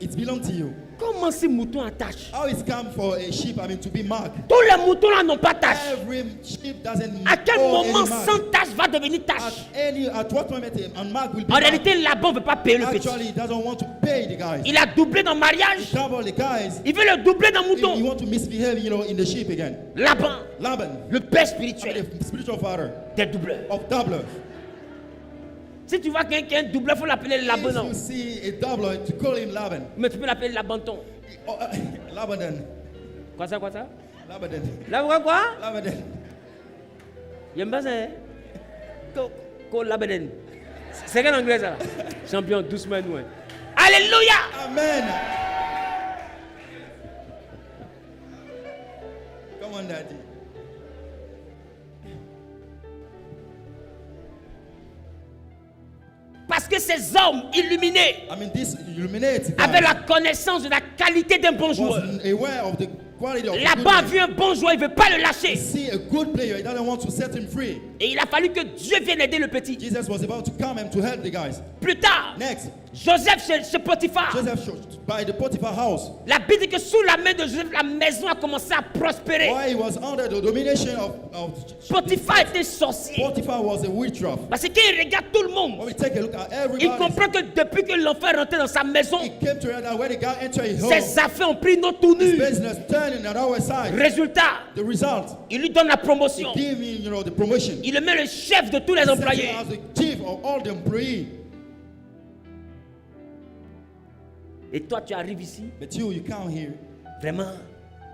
it belongs to you. Comment si mouton attache? How it's come for a sheep, I mean, to be marked? Tous les moutons là n'ont pas tache. Every sheep doesn't À quel own moment any mark. sans tache va devenir tache? At what moment a mark will be En marked? réalité, Laban ne veut pas payer le petit. Actually, he doesn't want to pay the guys. Il a doublé dans le mariage. Double the guys. Il veut le doubler dans le He mouton. want to misbehave, you know, in the sheep again. Laban, Laban, le père I spirituel mean, the spiritual father des doubleurs. of doublers. Si tu vois quelqu'un qui est un doubleur, il faut l'appeler Laban. If you see a doubler, to call him Laban. Mais tu peux l'appeler Labanton. Oh, Labadan. Quoi ça, quoi ça? Labadan. Laban quoi? Labadan. J'aime pas ça, hein? Labaden. C'est quel anglais ça? Champion, doucement, nous. Hein. Alléluia! Amen. Come on, Daddy. Parce que ces hommes illuminés I mean, this illuminates avaient la connaissance de la qualité d'un bon joueur. was aware of the quality of the Là-bas a good vu un bon joueur, il ne veut pas le man. lâcher. See a good player, he doesn't want to set him free. Et il a fallu que Dieu vienne aider le petit. Jesus was about to come and to help the guys. Plus tard, Next, Joseph chez Potiphar. Joseph by the Potiphar house. La Bible dit que sous la main de Joseph, la maison a commencé à prospérer. While he was under the domination of Potiphar était sorcier. Potiphar was a witchcraft. Parce qu'il regarde tout le When monde. we take a look at Il everybody, comprend que depuis que l'enfant est rentré dans sa maison, he came to realize that when the guy entered his home, ses affaires ont pris une autre his tournure. business turning on our side. Résultat, The result, il lui donne la promotion. give him, you know, the promotion. Il le met le chef de tous les Set him employés. as the chief of all the employees. Et toi, tu arrives ici, But you come here. vraiment,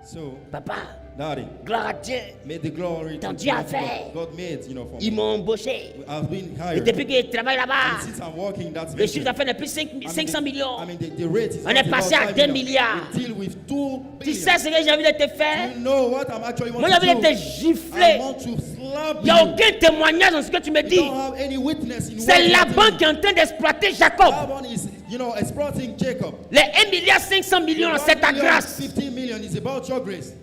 So, papa, Daddy, gloire à Dieu. may the glory Ton to Dieu a God. fait. God made, you know, for Ils me. m'ont embauché. I've been Et hired. depuis qu'il travaille là-bas, And since I'm working, that's le chiffre d'affaires n'est plus 500 millions. I mean, the rate is On est not passé about à 5 2 million. milliards. We deal with 2 Tu billion. sais ce que j'ai envie de te faire? You know what I'm actually Moi, want j'ai to envie de te do? I gifler. want to slap Il n'y a you. aucun témoignage dans ce que tu me You dis. don't have any witness in C'est what you're Laban doing. qui est en train d'exploiter Jacob. Laban is, you know, exploiting Jacob. Les 1 milliard 500 millions, c'est ta grâce. 15 million is about your grace.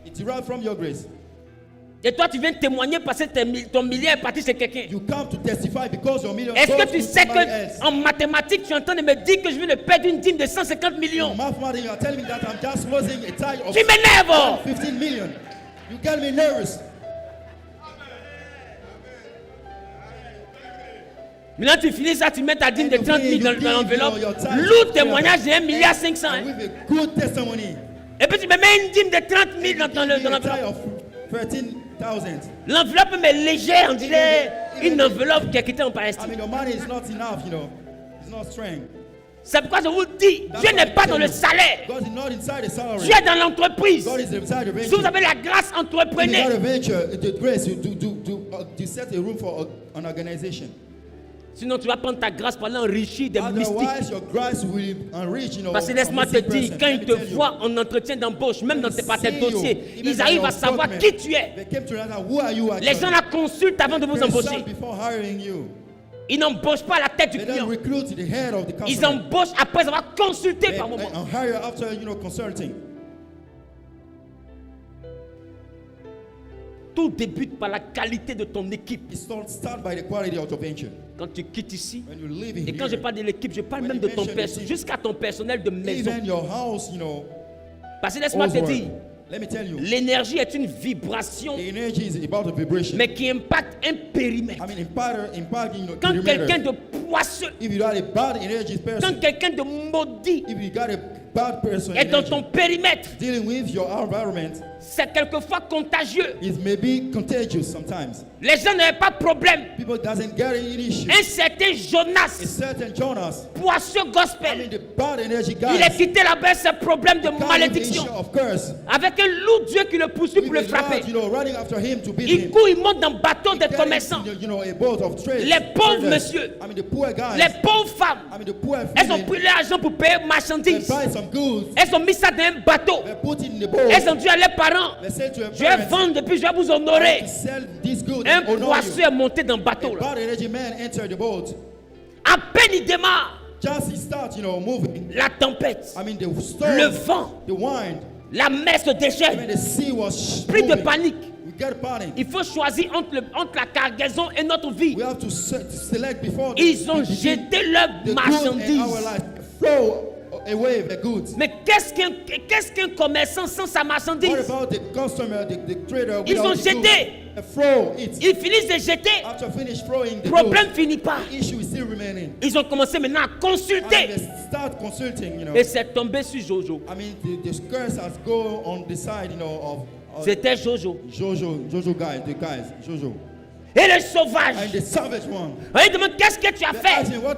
It's derived from your grace. Et toi, tu viens témoigner parce que ton milliard est parti chez quelqu'un. You come to testify because your million Est-ce goes que tu to sais somebody else. qu'en mathématiques, tu es en train de me dire que je viens de perdre une dîme de 150 millions? Mathematics, you are telling me that I'm just losing a tithe of Tu m'énerves! 15 million. You get me nervous. Maintenant, tu finis ça, tu mets ta dîme de And 30 000 dans you give l'enveloppe. your tithe. Lourd témoignage de 1,5 milliard. And with a good testimony. Et puis tu me mets une dîme de 30 000 dans Give me a l'enveloppe. tithe of 13,000. L'enveloppe est légère, on dirait une enveloppe qui a quitté en I Palestine. mean, your money is not enough, you know. It's not strength. C'est pourquoi je vous dis, Dieu n'est pas dans le salaire. God is not inside the salary. Dieu est dans l'entreprise. God is inside the Si vous venture. avez la grâce, If you entreprenez. got a venture, the grace, you set a room for an organization. Sinon, tu vas prendre ta grâce pour aller enrichir des mystiques. Otherwise, your grace will enrich, you know. Parce que a laisse-moi te mystic dire, person. quand Let ils me te tell you. voient en entretien d'embauche, même dans tes See you, dossiers, even ils arrivent by à your savoir document. qui tu es. They came to learn out who are you actually. Les gens la consultent avant de vous They embaucher. consult before hiring you. Ils n'embauchent pas la tête du They client. don't recruit the head of the Ils customer. embauchent après avoir consulté They par moment. hire after, you know, consulting. Tout débute par la qualité de ton équipe. It start by the quality of your venture. Quand tu quittes ici, When you live in et quand je here, parle de l'équipe, je parle When même you de ton mention the personnel, team, jusqu'à ton personnel de maison. even your house, you know, Parce que laisse-moi te all's dire, work. Let me tell you, l'énergie est une vibration, the energy is about a vibration. mais qui impacte un périmètre. I mean, impacting your Quand quelqu'un perimeter. de poisseux, If you got a bad energy person, quand quelqu'un de maudit if you got a bad person est dans energy, ton périmètre, dealing with your environment, c'est quelquefois contagieux. it may be contagious sometimes. Les gens n'avaient pas de problème. People doesn't get any issue. Un certain A Jonas, certain Jonas, poisseux I gospel, mean the bad energy il a guys, quitté là-bas ses problèmes de got an malédiction issue of curse. avec un loup Dieu qui le poursuit pour le With a frapper. God, you know, running after him to beat Il him. court, il monte dans le bateau des Get commerçants. into, you know, a boat of trade. Les pauvres traders. monsieur, I mean the poor guys. les pauvres femmes, I mean the poor elles ont female. pris l'argent pour payer They marchandises. buy some goods. Elles ont mis ça dans un bateau. They put it in the boat. Elles ont dit à leurs parents, They say to their je vais parents, vendre depuis, je vais vous honorer. to sell this good Un and honor poisseux you. est monté dans le bateau. A Là. bad energy man entered the boat. À peine il démarre, Just he start, you know, moving. la tempête, I mean the le storm, vent, the wind. la mer se I mean déchaîne. the sea was Pris de moving. panique. We get panic. Il faut choisir entre la cargaison et notre vie. We have to select before Ils ont the- jeté leurs the good in our marchandises. life. Throw away the goods. Mais qu'est-ce qu'un commerçant sans sa marchandise? What about the customer, the trader? Ils without ont the jeté. goods? Throw it. Ils finissent de jeter. After finish throwing the Le problème goods, finit pas. the issue is still remaining. Ils ont commencé maintenant à And consulter. they start consulting, you know. Et c'est tombé sur Jojo. I mean, the curse has gone on the side, you know, of C'était Jojo. Jojo guys, the guys, Jojo. Et le And sauvage. the savage one. Il demande qu'est-ce que tu as They fait? ask him, what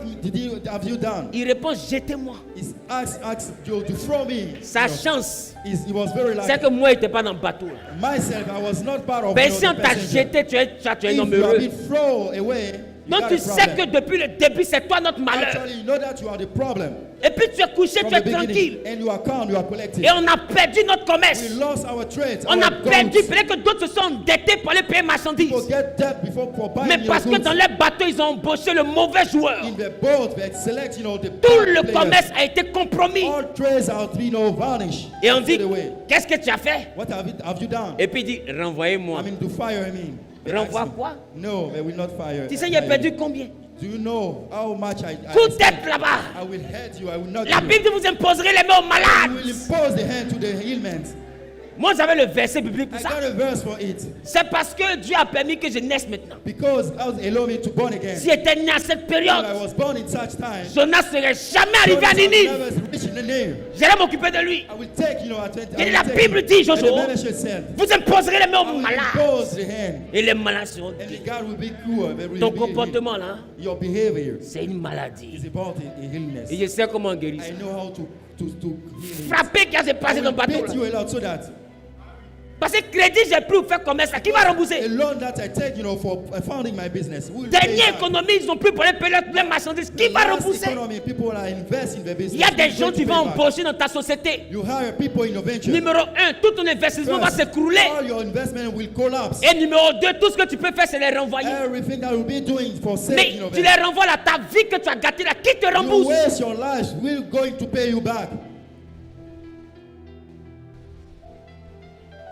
have you done? Il répond jetez-moi. He asked Joe to throw me. Sa You know, chance, he was very c'est like que moi, il n'était pas dans le bateau. myself. I was not part of Mais you si know, on the t'a passenger. jeté, tu es un If homme you have heureux. been thrown away, you Donc got tu a sais que problem. depuis le début, c'est toi notre malheur. Actually, you know that you are the problem Et puis tu es couché, from tu es the beginning, tranquille. and you are calm, you are collected. Et on a perdu notre We commerce. lost our trade. On a our perdu. goods. Peut-être que d'autres se sont endettés pour aller payer marchandises. People get debt before for buying Mais your parce que goods. dans les bateaux, ils ont embauché le mauvais joueur. In the boat, they select, you know, the Tout bad le players. commerce a été compromis. All trades are, you know, vanished. Et on dit, Straight away. qu'est-ce que tu as fait? What have you done? Et puis il dit, renvoyez-moi. I mean, to fire him. They Renvoie ask him. quoi? No, they will not fire. Tu sais, il a fire perdu you. combien? Do you know how much I Coup de spent? tête là-bas. I will hurt you. I will not. La do Bible dit, vous imposerez les mains aux I will malades. impose the hand to the ailment. Moi, j'avais le verset biblique pour I ça. got a verse for it C'est parce que Dieu a permis que je naisse maintenant. because God allowed me to born again. Si j'étais né à cette When I période, was born in such time, Jonas ne serait jamais arrivé à God has Ninive. never reached the name. J'allais m'occuper de lui. I will take, you know, at 20. Et la Bible dit, Joshua, the manager said, vous imposerez les mains I aux will malades. impose the hand, Et les malades seront and the guéris. God will be cured. They will Ton be healed. comportement là, Your behavior c'est une maladie. is about a illness. Et je sais comment guérir ça. I know how to heal it. Frapper qui a se I passé dans will le bateau beat là. you a lot so that Parce que crédit, j'ai pris pour faire commerce là. Qui va a rembourser? loan that I take, you know, for founding my business. Who will pay Dernière back? économie, ils ont pris pour aller payer les marchandises. Qui The va last rembourser? economy, people are investing in their business. Il y a des Who's gens going qui to vont pay back? embaucher dans ta société. You hire people in your venture. Numéro 1, tout ton investissement va First, s'écrouler. all your investment will collapse. Et numéro 2, tout ce que tu peux faire, c'est les renvoyer. Everything that will be doing for Mais saving your tu les renvoies là, ta vie que tu as gâtée là, qui te You rembourse? waste your life. We're going to pay you back.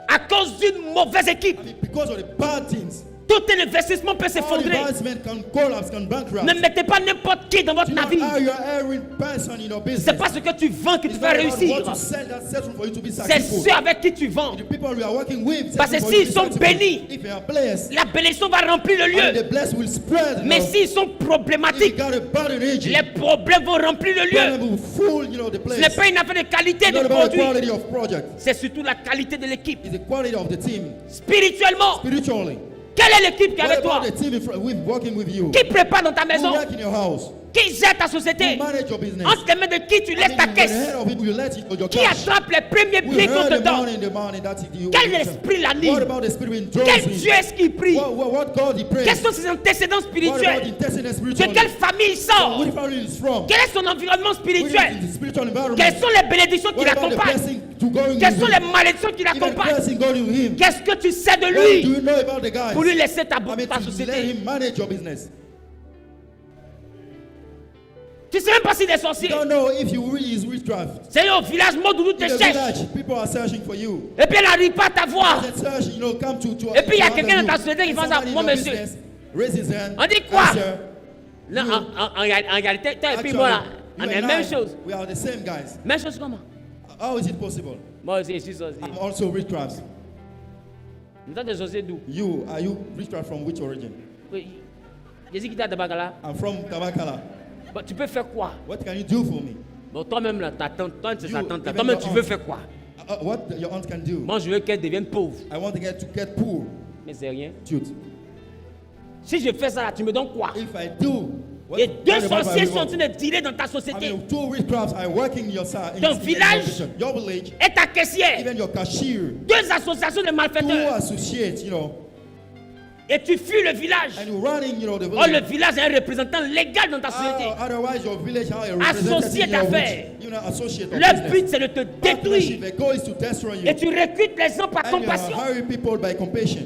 À cause cause d'une mauvaise équipe, I mean, because of the bad things, tout un investissement peut all s'effondrer. investment can collapse, can bankrupt. Ne mettez pas n'importe qui dans votre You know navire. how you are every person in your business. C'est pas ce que tu vends que tu It's vas not about réussir. what you sell that settle for you to be C'est successful. ceux avec qui tu vends. The people we are working with, Parce que settle for you s'ils to be sont successful. bénis, If you are blessed, la bénédiction va remplir le and lieu. the blessed will spread. Mais you know. s'ils sont If you problématiques, got a bad energy, les problèmes vont remplir le lieu. problem will fool the Ce n'est place. pas une affaire de qualité It's not de about the produit. quality of project. C'est surtout la qualité de l'équipe. It's the quality of the team. Spirituellement, Spiritually, quelle est l'équipe qui est what avec toi? about the team with working with you? Qui prépare dans ta Who maison? work in your house? Qui gère ta Who société? manage your business? Entre les mains de qui tu I laisses mean, ta you the caisse? head of it, you let it, your Qui cash. attrape les premiers We pieds qu'on heard te the donne? money that you. Quel esprit l'anime? What about the spirit in draws Quel in? Dieu est-ce qui prie? What God he prays? Quels sont ses antécédents What about spirituels? intestine De spiritually? quelle famille il sort? Where family is from? Quel est son environnement Where spirituel? is the spiritual environment? Quelles sont les bénédictions qui What about the l'accompagnent? blessing to going Quelles with sont him? les malédictions qui Even l'accompagnent? blessing going with him. Qu'est-ce que tu sais de What do lui you know about the guys? pour lui laisser ta I mean, ta to let société? him manage your business. Tu sais même pas s'il est You sorcier. don't know if you really is witchcraft. C'est au village, mon doudou te In the cherche. village, people are searching for you. Et puis elle n'arrive pas à t'avoir. They search, come to Et puis il y a to quelqu'un answer dans ta you. société qui And fait ça. somebody in Moi, your monsieur. business raise his hand. On dit quoi? Answer. Non, en réalité, toi et puis Actually, moi là, you on est and la même I, chose. We are the same guys. Même chose comment? How is it possible? Moi aussi, je suis sorcier. I'm also witchcraft. Vous êtes des sorciers d'où? Are you witchcraft from which origin? Oui. Jésus qui t'a de Bagala. I'm from Tabakala. Bon, tu peux faire quoi? What can you do for me? Bon, toi-même là, ta tante, toi c'est sa You, tante. even Toi-même, your tu veux aunt. faire quoi? What your aunt can do? Moi, je veux qu'elle devienne pauvre. I want to get poor. Mais c'est rien. Truth. Si je fais ça là, tu me donnes quoi? If I do, Et deux what about sorciers my sont en reward? train de dealer dans ta I société. mean, two witchcrafts are working in your side. Ton village. Your village, Et ta caissière. even your cashier, Deux associations de two malfaiteurs. associates, Et tu fuis le village. and you're running, the Oh, le village. village est un représentant légal dans ta société. Otherwise, your village has a Associate representative in your d'affaires. village. Associate of Le business. but, c'est de te Partnership, détruire. the goal is to destroy you. Et tu recrutes les gens par And you compassion. hire people by compassion.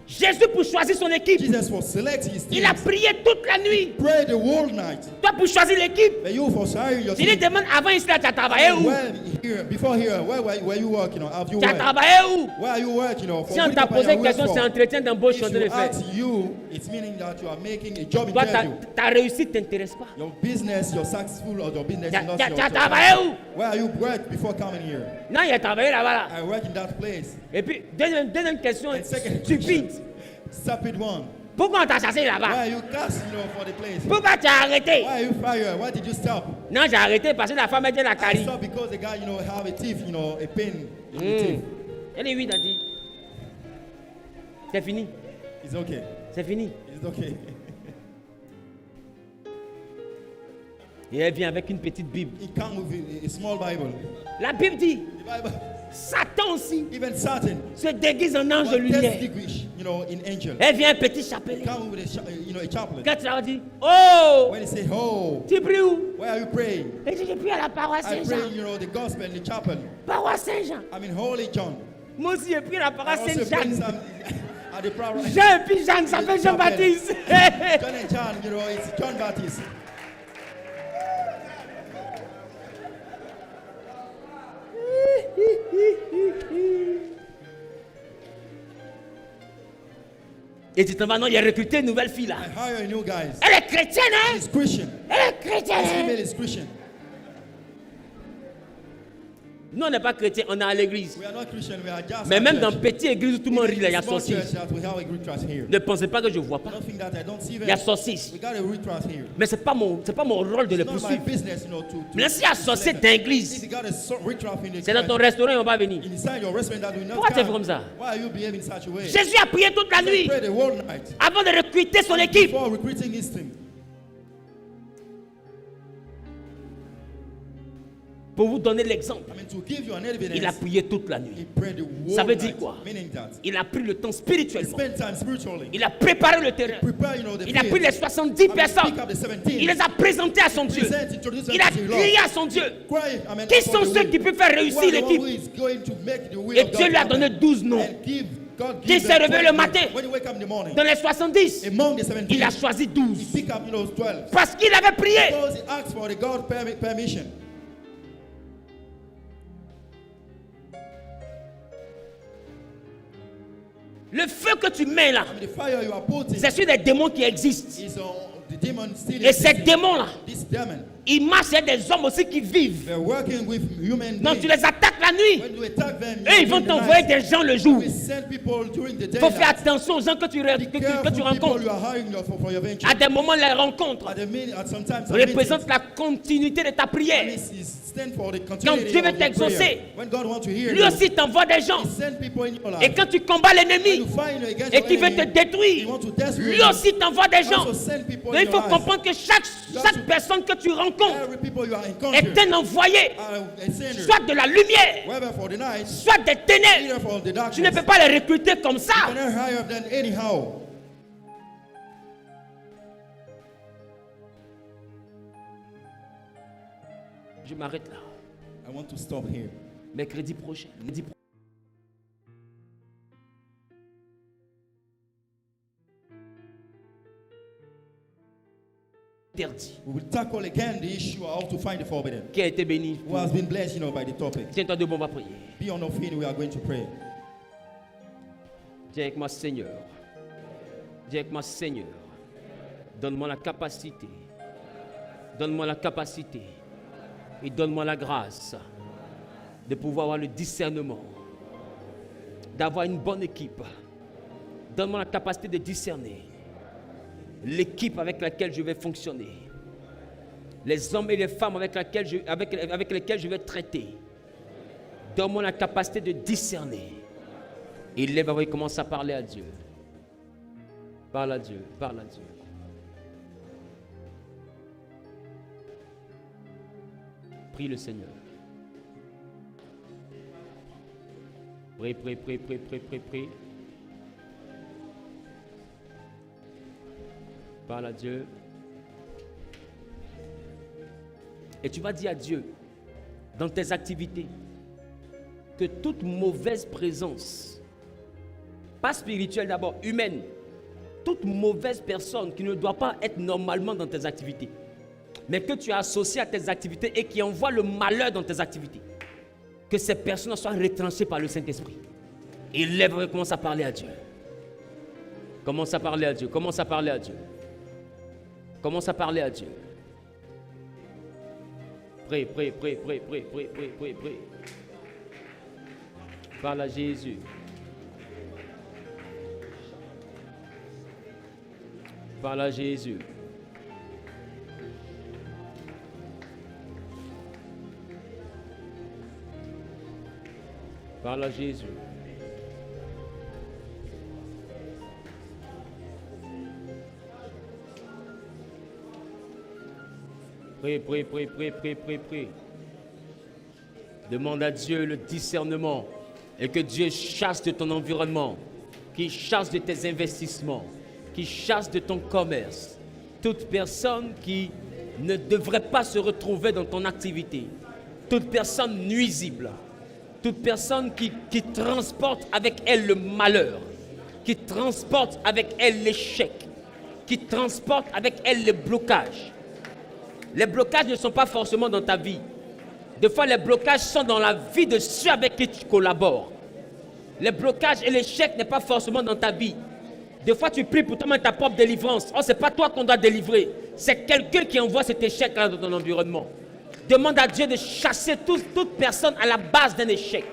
Jésus, pour choisir son équipe, Jesus for select his il a teams. prié toute la nuit. Pray the whole night. Toi, pour choisir l'équipe, But you for hiring your tu lui team. demandes avant ici, là, tu as travaillé où? Well, before here, where you work, have you Tu as worked? travaillé où? Where are you working? For Si on which t'a company posé you une work question, for? c'est entretien d'embauche If qu'on te you le fait. ask you, it's meaning that you are making a job Toi, interview. ta réussite ne t'intéresse pas. Your business, your successful or your business Tu is not as your travaillé où? Where are you worked before coming here? Non, il a travaillé là-bas. Là. I work in that place. Et puis, deuxième question, And second stupide. question, stupid one. Pourquoi on t'a chassé Why là-bas? are you cast, for the place? Pourquoi tu as arrêté? Why are you fired? Why did you stop? Non, j'ai arrêté parce que la femme était la I carie. stopped because the guy, have a teeth, a pain in the teeth. Elle est oui, t'as dit. C'est fini. It's okay. C'est fini. It's okay. Et elle vient avec une petite Bible. It comes with a small Bible. La Bible dit, The Bible, Satan aussi even Satan, se déguise en ange de was lumière. distinguished, in angel. Elle vient un petit chapelet. Come with a chaplain. Quand tu leur dis, oh, When he say, oh, tu pries où? where are you praying? Elle dit, je prie à la paroisse I Saint-Jean. pray, the gospel in the chapel. Paroisse Saint-Jean. I'm in Holy John. Moi aussi, je prie à la I paroisse also pray Saint-Jean. some at the prayer. Jean et puis Jean, ça fait Jean-Baptiste. John and John, it's John Baptist. Et tu t'en vas, non, il a recruté une nouvelle fille là. I hire a new guy. Elle est chrétienne, hein? He's Christian. Elle est This chrétienne. female Hein? is Christian. Nous, on n'est pas chrétiens, on est à l'église. We are not Christian, we are just Mais a même dans church. petite église où tout le monde rit, là, il y a Small saucisse. church that we have a great trust here. Ne pensez pas que je ne vois pas. Don't think that I don't see Il y a them. saucisse. We got a great trust here. Mais ce n'est pas mon rôle de le It's not my poursuivre. business, to Mais s'il y a saucisse dans If l'église, you got a great trust in the c'est dans ton church, restaurant, ils ne vont pas venir. inside your restaurant that will not Pourquoi tu fais come, comme ça? why are you behaving in such a way? Jésus a prié toute la He nuit prayed the whole night avant de recruter son équipe. before recruiting his team. Pour vous donner l'exemple, I mean, to give you an il a evidence, prié toute la he nuit. prayed the whole Ça veut dire night. quoi? Meaning that Il a pris le temps he spirituellement. spent time spiritually. Il a préparé le terrain. Prepare, the Il a field. pris les 70 personnes. Pick up the 17. Il les a présentées à son Dieu. Introduce them Il a to the Lord. crié à son Dieu. Cry, Qui for sont the ceux will. qui peuvent faire Who réussir are the one l'équipe? who is going to make the will Et of Dieu God lui a happen? donné 12 noms. And God Qui give s'est them réveillé 12 le matin. When you wake up in the morning, Dans les 70, among the 17, il a choisi he 12. pick up 12. Parce qu'il avait prié. Because he asked for the God permission. Le feu que tu mets là, I mean, the fire you are putting c'est sur des démons qui existent. is on the demon still Et ces existing. démons-là, This demon, ils marchent avec des hommes aussi qui vivent. they're working with human Donc beings. tu les attaques la nuit. When you attack them, Et ils vont t'envoyer des gens le jour. We send people during the Il day. faut faire attention aux gens que tu rencontres. People you are hiring for your venture. À des moments, les rencontres Sometimes représentent la continuité de ta prière. Quand Dieu veut t'exaucer, lui aussi t'envoie des gens. Et quand tu combats l'ennemi et qu'il veut te détruire, lui aussi t'envoie des gens. Donc il faut comprendre que chaque personne que tu rencontres est un envoyé, soit de la lumière, soit des ténèbres. Tu ne peux pas les recruter comme ça. Je m'arrête là. I want to stop here. Mercredi prochain. Interdit. We will tackle again the issue of how to find the forbidden. Qui a été béni. Who has been blessed, by the topic. Tiens-toi debout, on va prier. Be on our feet, we are going to pray. Viens avec moi, Seigneur. Viens avec moi, Seigneur. Donne-moi la capacité. Donne-moi la capacité. Et donne-moi la grâce de pouvoir avoir le discernement, d'avoir une bonne équipe. Donne-moi la capacité de discerner l'équipe avec laquelle je vais fonctionner, les hommes et les femmes avec lesquels je vais traiter. Donne-moi la capacité de discerner. Et lève et commence à parler à Dieu. Parle à Dieu, parle à Dieu. Prie le Seigneur. Prie, prie, prie, prie, prie, prie, prie. Parle à Dieu. Et tu vas dire à Dieu, dans tes activités, que toute mauvaise présence, pas spirituelle d'abord, humaine, toute mauvaise personne qui ne doit pas être normalement dans tes activités, mais que tu as associé à tes activités et qui envoie le malheur dans tes activités, que ces personnes soient retranchées par le Saint-Esprit. Et lève et commence à parler à Dieu. Commence à parler à Dieu. Commence à parler à Dieu. Commence à parler à Dieu. Prie, prie, prie, prie, prie, prie, prie, prie, prie. Parle à Jésus. Parle à Jésus. Parle à Jésus. Prie, prie, prie, prie, prie, prie, prie. Demande à Dieu le discernement et que Dieu chasse de ton environnement, qu'il chasse de tes investissements, qu'il chasse de ton commerce. Toute personne qui ne devrait pas se retrouver dans ton activité, toute personne nuisible, toute personne qui transporte avec elle le malheur, qui transporte avec elle l'échec, qui transporte avec elle le blocage. Les blocages ne sont pas forcément dans ta vie. Des fois, les blocages sont dans la vie de ceux avec qui tu collabores. Les blocages et l'échec n'est pas forcément dans ta vie. Des fois, tu pries pour ta propre délivrance. Oh, ce n'est pas toi qu'on doit délivrer. C'est quelqu'un qui envoie cet échec-là dans ton environnement. Demande à Dieu de chasser toute personne à la base d'un échec.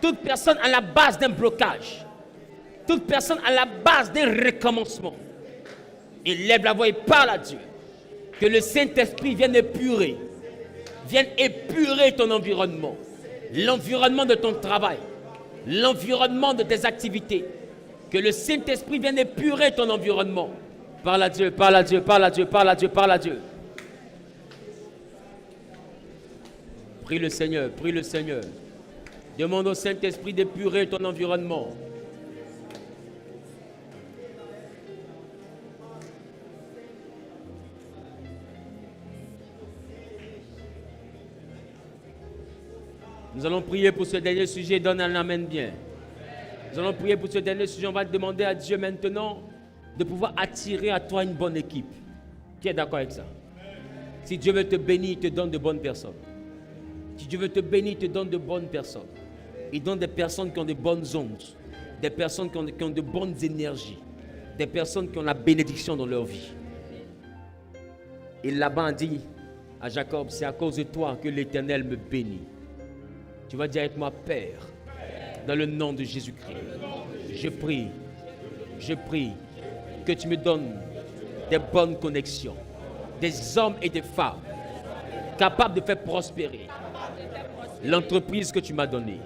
Toute personne à la base d'un blocage. Toute personne à la base d'un recommencement. Et lève la voix et parle à Dieu. Que le Saint-Esprit vienne épurer ton environnement. L'environnement de ton travail. L'environnement de tes activités. Que le Saint-Esprit vienne épurer ton environnement. Parle à Dieu, parle à Dieu, parle à Dieu, parle à Dieu, parle à Dieu. Prie le Seigneur, prie le Seigneur. Demande au Saint-Esprit d'épurer ton environnement. Nous allons prier pour ce dernier sujet. Donne un amen bien. Nous allons prier pour ce dernier sujet. On va demander à Dieu maintenant de pouvoir attirer à toi une bonne équipe. Qui est d'accord avec ça? Si Dieu veut te bénir, il te donne de bonnes personnes. Si Dieu veut te bénir, il te donne de bonnes personnes. Il donne des personnes qui ont de bonnes ondes. Des personnes qui ont de bonnes énergies. Des personnes qui ont la bénédiction dans leur vie. Et Laban a dit à Jacob, c'est à cause de toi que l'Éternel me bénit. Tu vas dire avec moi, Père, dans le nom de Jésus-Christ, je prie que tu me donnes des bonnes connexions, des hommes et des femmes capables de faire prospérer l'entreprise que tu m'as donnée,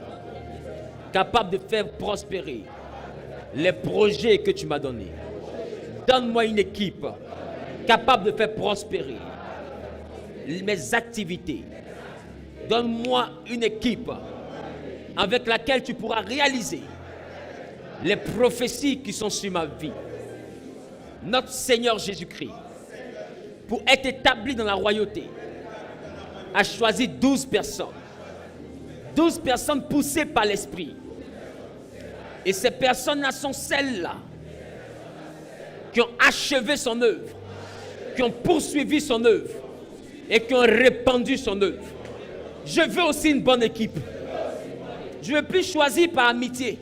capables de faire prospérer les projets que tu m'as donnés. Donne-moi une équipe capable de faire prospérer mes activités. Donne-moi une équipe avec laquelle tu pourras réaliser les prophéties qui sont sur ma vie. Notre Seigneur Jésus-Christ, pour être établi dans la royauté, a choisi 12 personnes. 12 personnes poussées par l'Esprit. Et ces personnes-là sont celles-là qui ont achevé son œuvre, qui ont poursuivi son œuvre et qui ont répandu son œuvre. Je veux aussi une bonne équipe. Je ne veux plus choisir par amitié.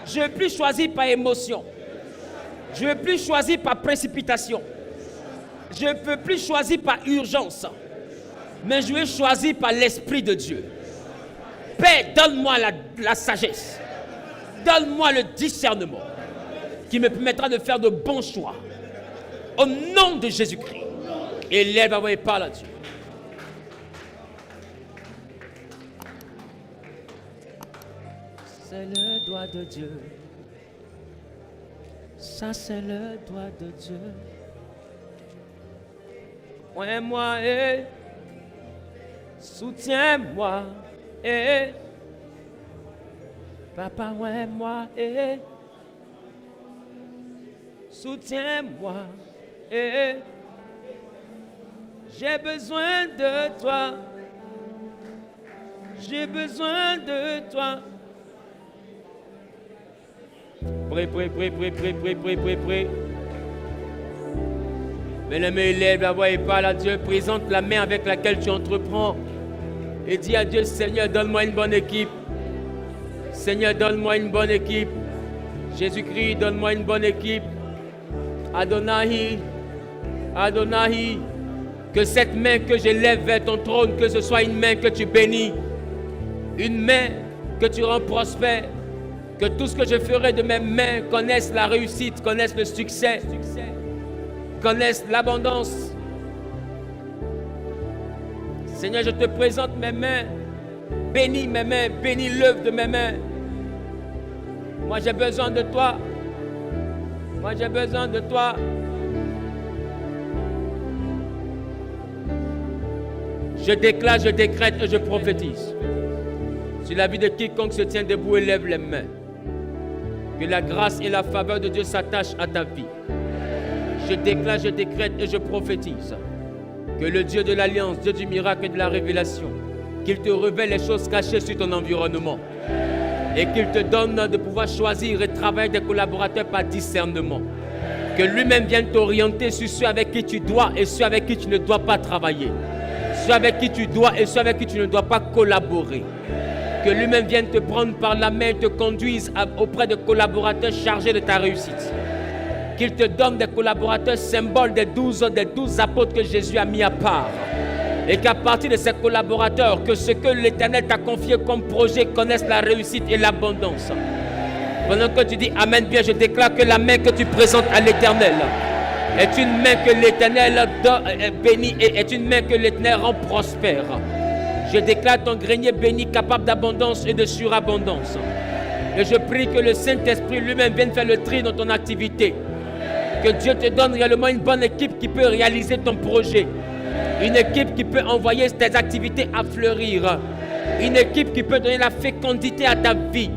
Je ne veux plus choisir par émotion. Je ne veux plus choisir par précipitation. Je ne veux plus choisir par urgence. Mais je veux choisir par l'Esprit de Dieu. Père, donne-moi la sagesse. Donne-moi le discernement qui me permettra de faire de bons choix. Au nom de Jésus-Christ. Et lève la voix et parle à Dieu. C'est le doigt de Dieu. Ça, c'est le doigt de Dieu. Ouais, moi, soutiens-moi, Papa, ouais, moi, soutiens-moi, j'ai besoin de toi. J'ai besoin de toi. Prie. Mais la main lève la voix et parle à Dieu. Présente la main avec laquelle tu entreprends. Et dis à Dieu, Seigneur, donne-moi une bonne équipe. Seigneur, donne-moi une bonne équipe. Jésus-Christ, donne-moi une bonne équipe. Adonai, que cette main que je lève vers ton trône, que ce soit une main que tu bénis, une main que tu rends prospère, que tout ce que je ferai de mes mains connaisse la réussite, connaisse le succès, connaisse l'abondance. Seigneur, je te présente mes mains, bénis mes mains, bénis l'œuvre de mes mains. Moi, j'ai besoin de toi. Moi, j'ai besoin de toi. Je déclare, je décrète et je prophétise sur la vie de quiconque se tient debout et lève les mains. Que la grâce et la faveur de Dieu s'attachent à ta vie. Je déclare, je décrète et je prophétise que le Dieu de l'alliance, Dieu du miracle et de la révélation, qu'il te révèle les choses cachées sur ton environnement et qu'il te donne de pouvoir choisir et travailler des collaborateurs par discernement. Que lui-même vienne t'orienter sur ceux avec qui tu dois et ceux avec qui tu ne dois pas travailler. Ceux avec qui tu dois et ceux avec qui tu ne dois pas collaborer. Que lui-même vienne te prendre par la main et te conduise auprès de collaborateurs chargés de ta réussite. Qu'il te donne des collaborateurs symboles des 12 apôtres que Jésus a mis à part. Et qu'à partir de ces collaborateurs, que ce que l'Éternel t'a confié comme projet connaisse la réussite et l'abondance. Pendant que tu dis Amen bien, je déclare que la main que tu présentes à l'Éternel est une main que l'Éternel bénit et est une main que l'Éternel rend prospère. Je déclare ton grenier béni, capable d'abondance et de surabondance. Et je prie que le Saint-Esprit lui-même vienne faire le tri dans ton activité. Que Dieu te donne réellement une bonne équipe qui peut réaliser ton projet. Une équipe qui peut envoyer tes activités à fleurir. Une équipe qui peut donner la fécondité à ta vie.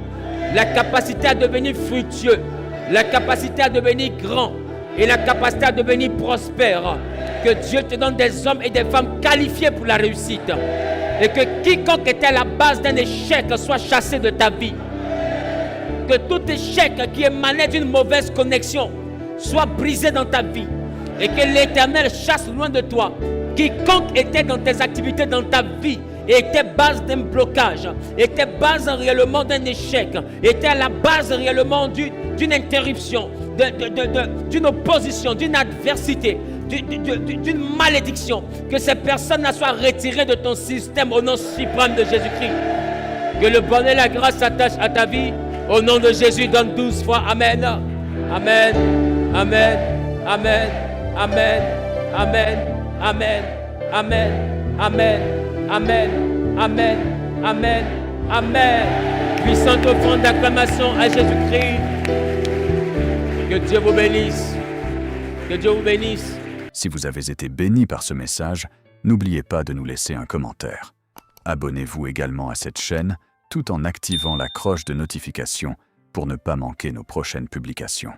La capacité à devenir fructueux. La capacité à devenir grand. Et la capacité à devenir prospère. Que Dieu te donne des hommes et des femmes qualifiés pour la réussite. Et que quiconque était à la base d'un échec soit chassé de ta vie. Que tout échec qui émanait d'une mauvaise connexion soit brisé dans ta vie. Et que l'Éternel chasse loin de toi quiconque était dans tes activités dans ta vie était base d'un blocage, était base réellement d'un échec, était à la base réellement d'une interruption, d'une opposition, d'une adversité, d'une malédiction, que ces personnes-là soient retirées de ton système au nom suprême de Jésus-Christ. Que le bonheur et la grâce s'attachent à ta vie. Au nom de Jésus, donne 12 fois Amen. Amen. Amen. Amen. Amen. Amen. Amen. Amen. Amen. Amen. Amen. Amen. Amen. Puissante offrande d'acclamation à Jésus-Christ. Que Dieu vous bénisse. Que Dieu vous bénisse. Si vous avez été béni par ce message, n'oubliez pas de nous laisser un commentaire. Abonnez-vous également à cette chaîne tout en activant la cloche de notification pour ne pas manquer nos prochaines publications.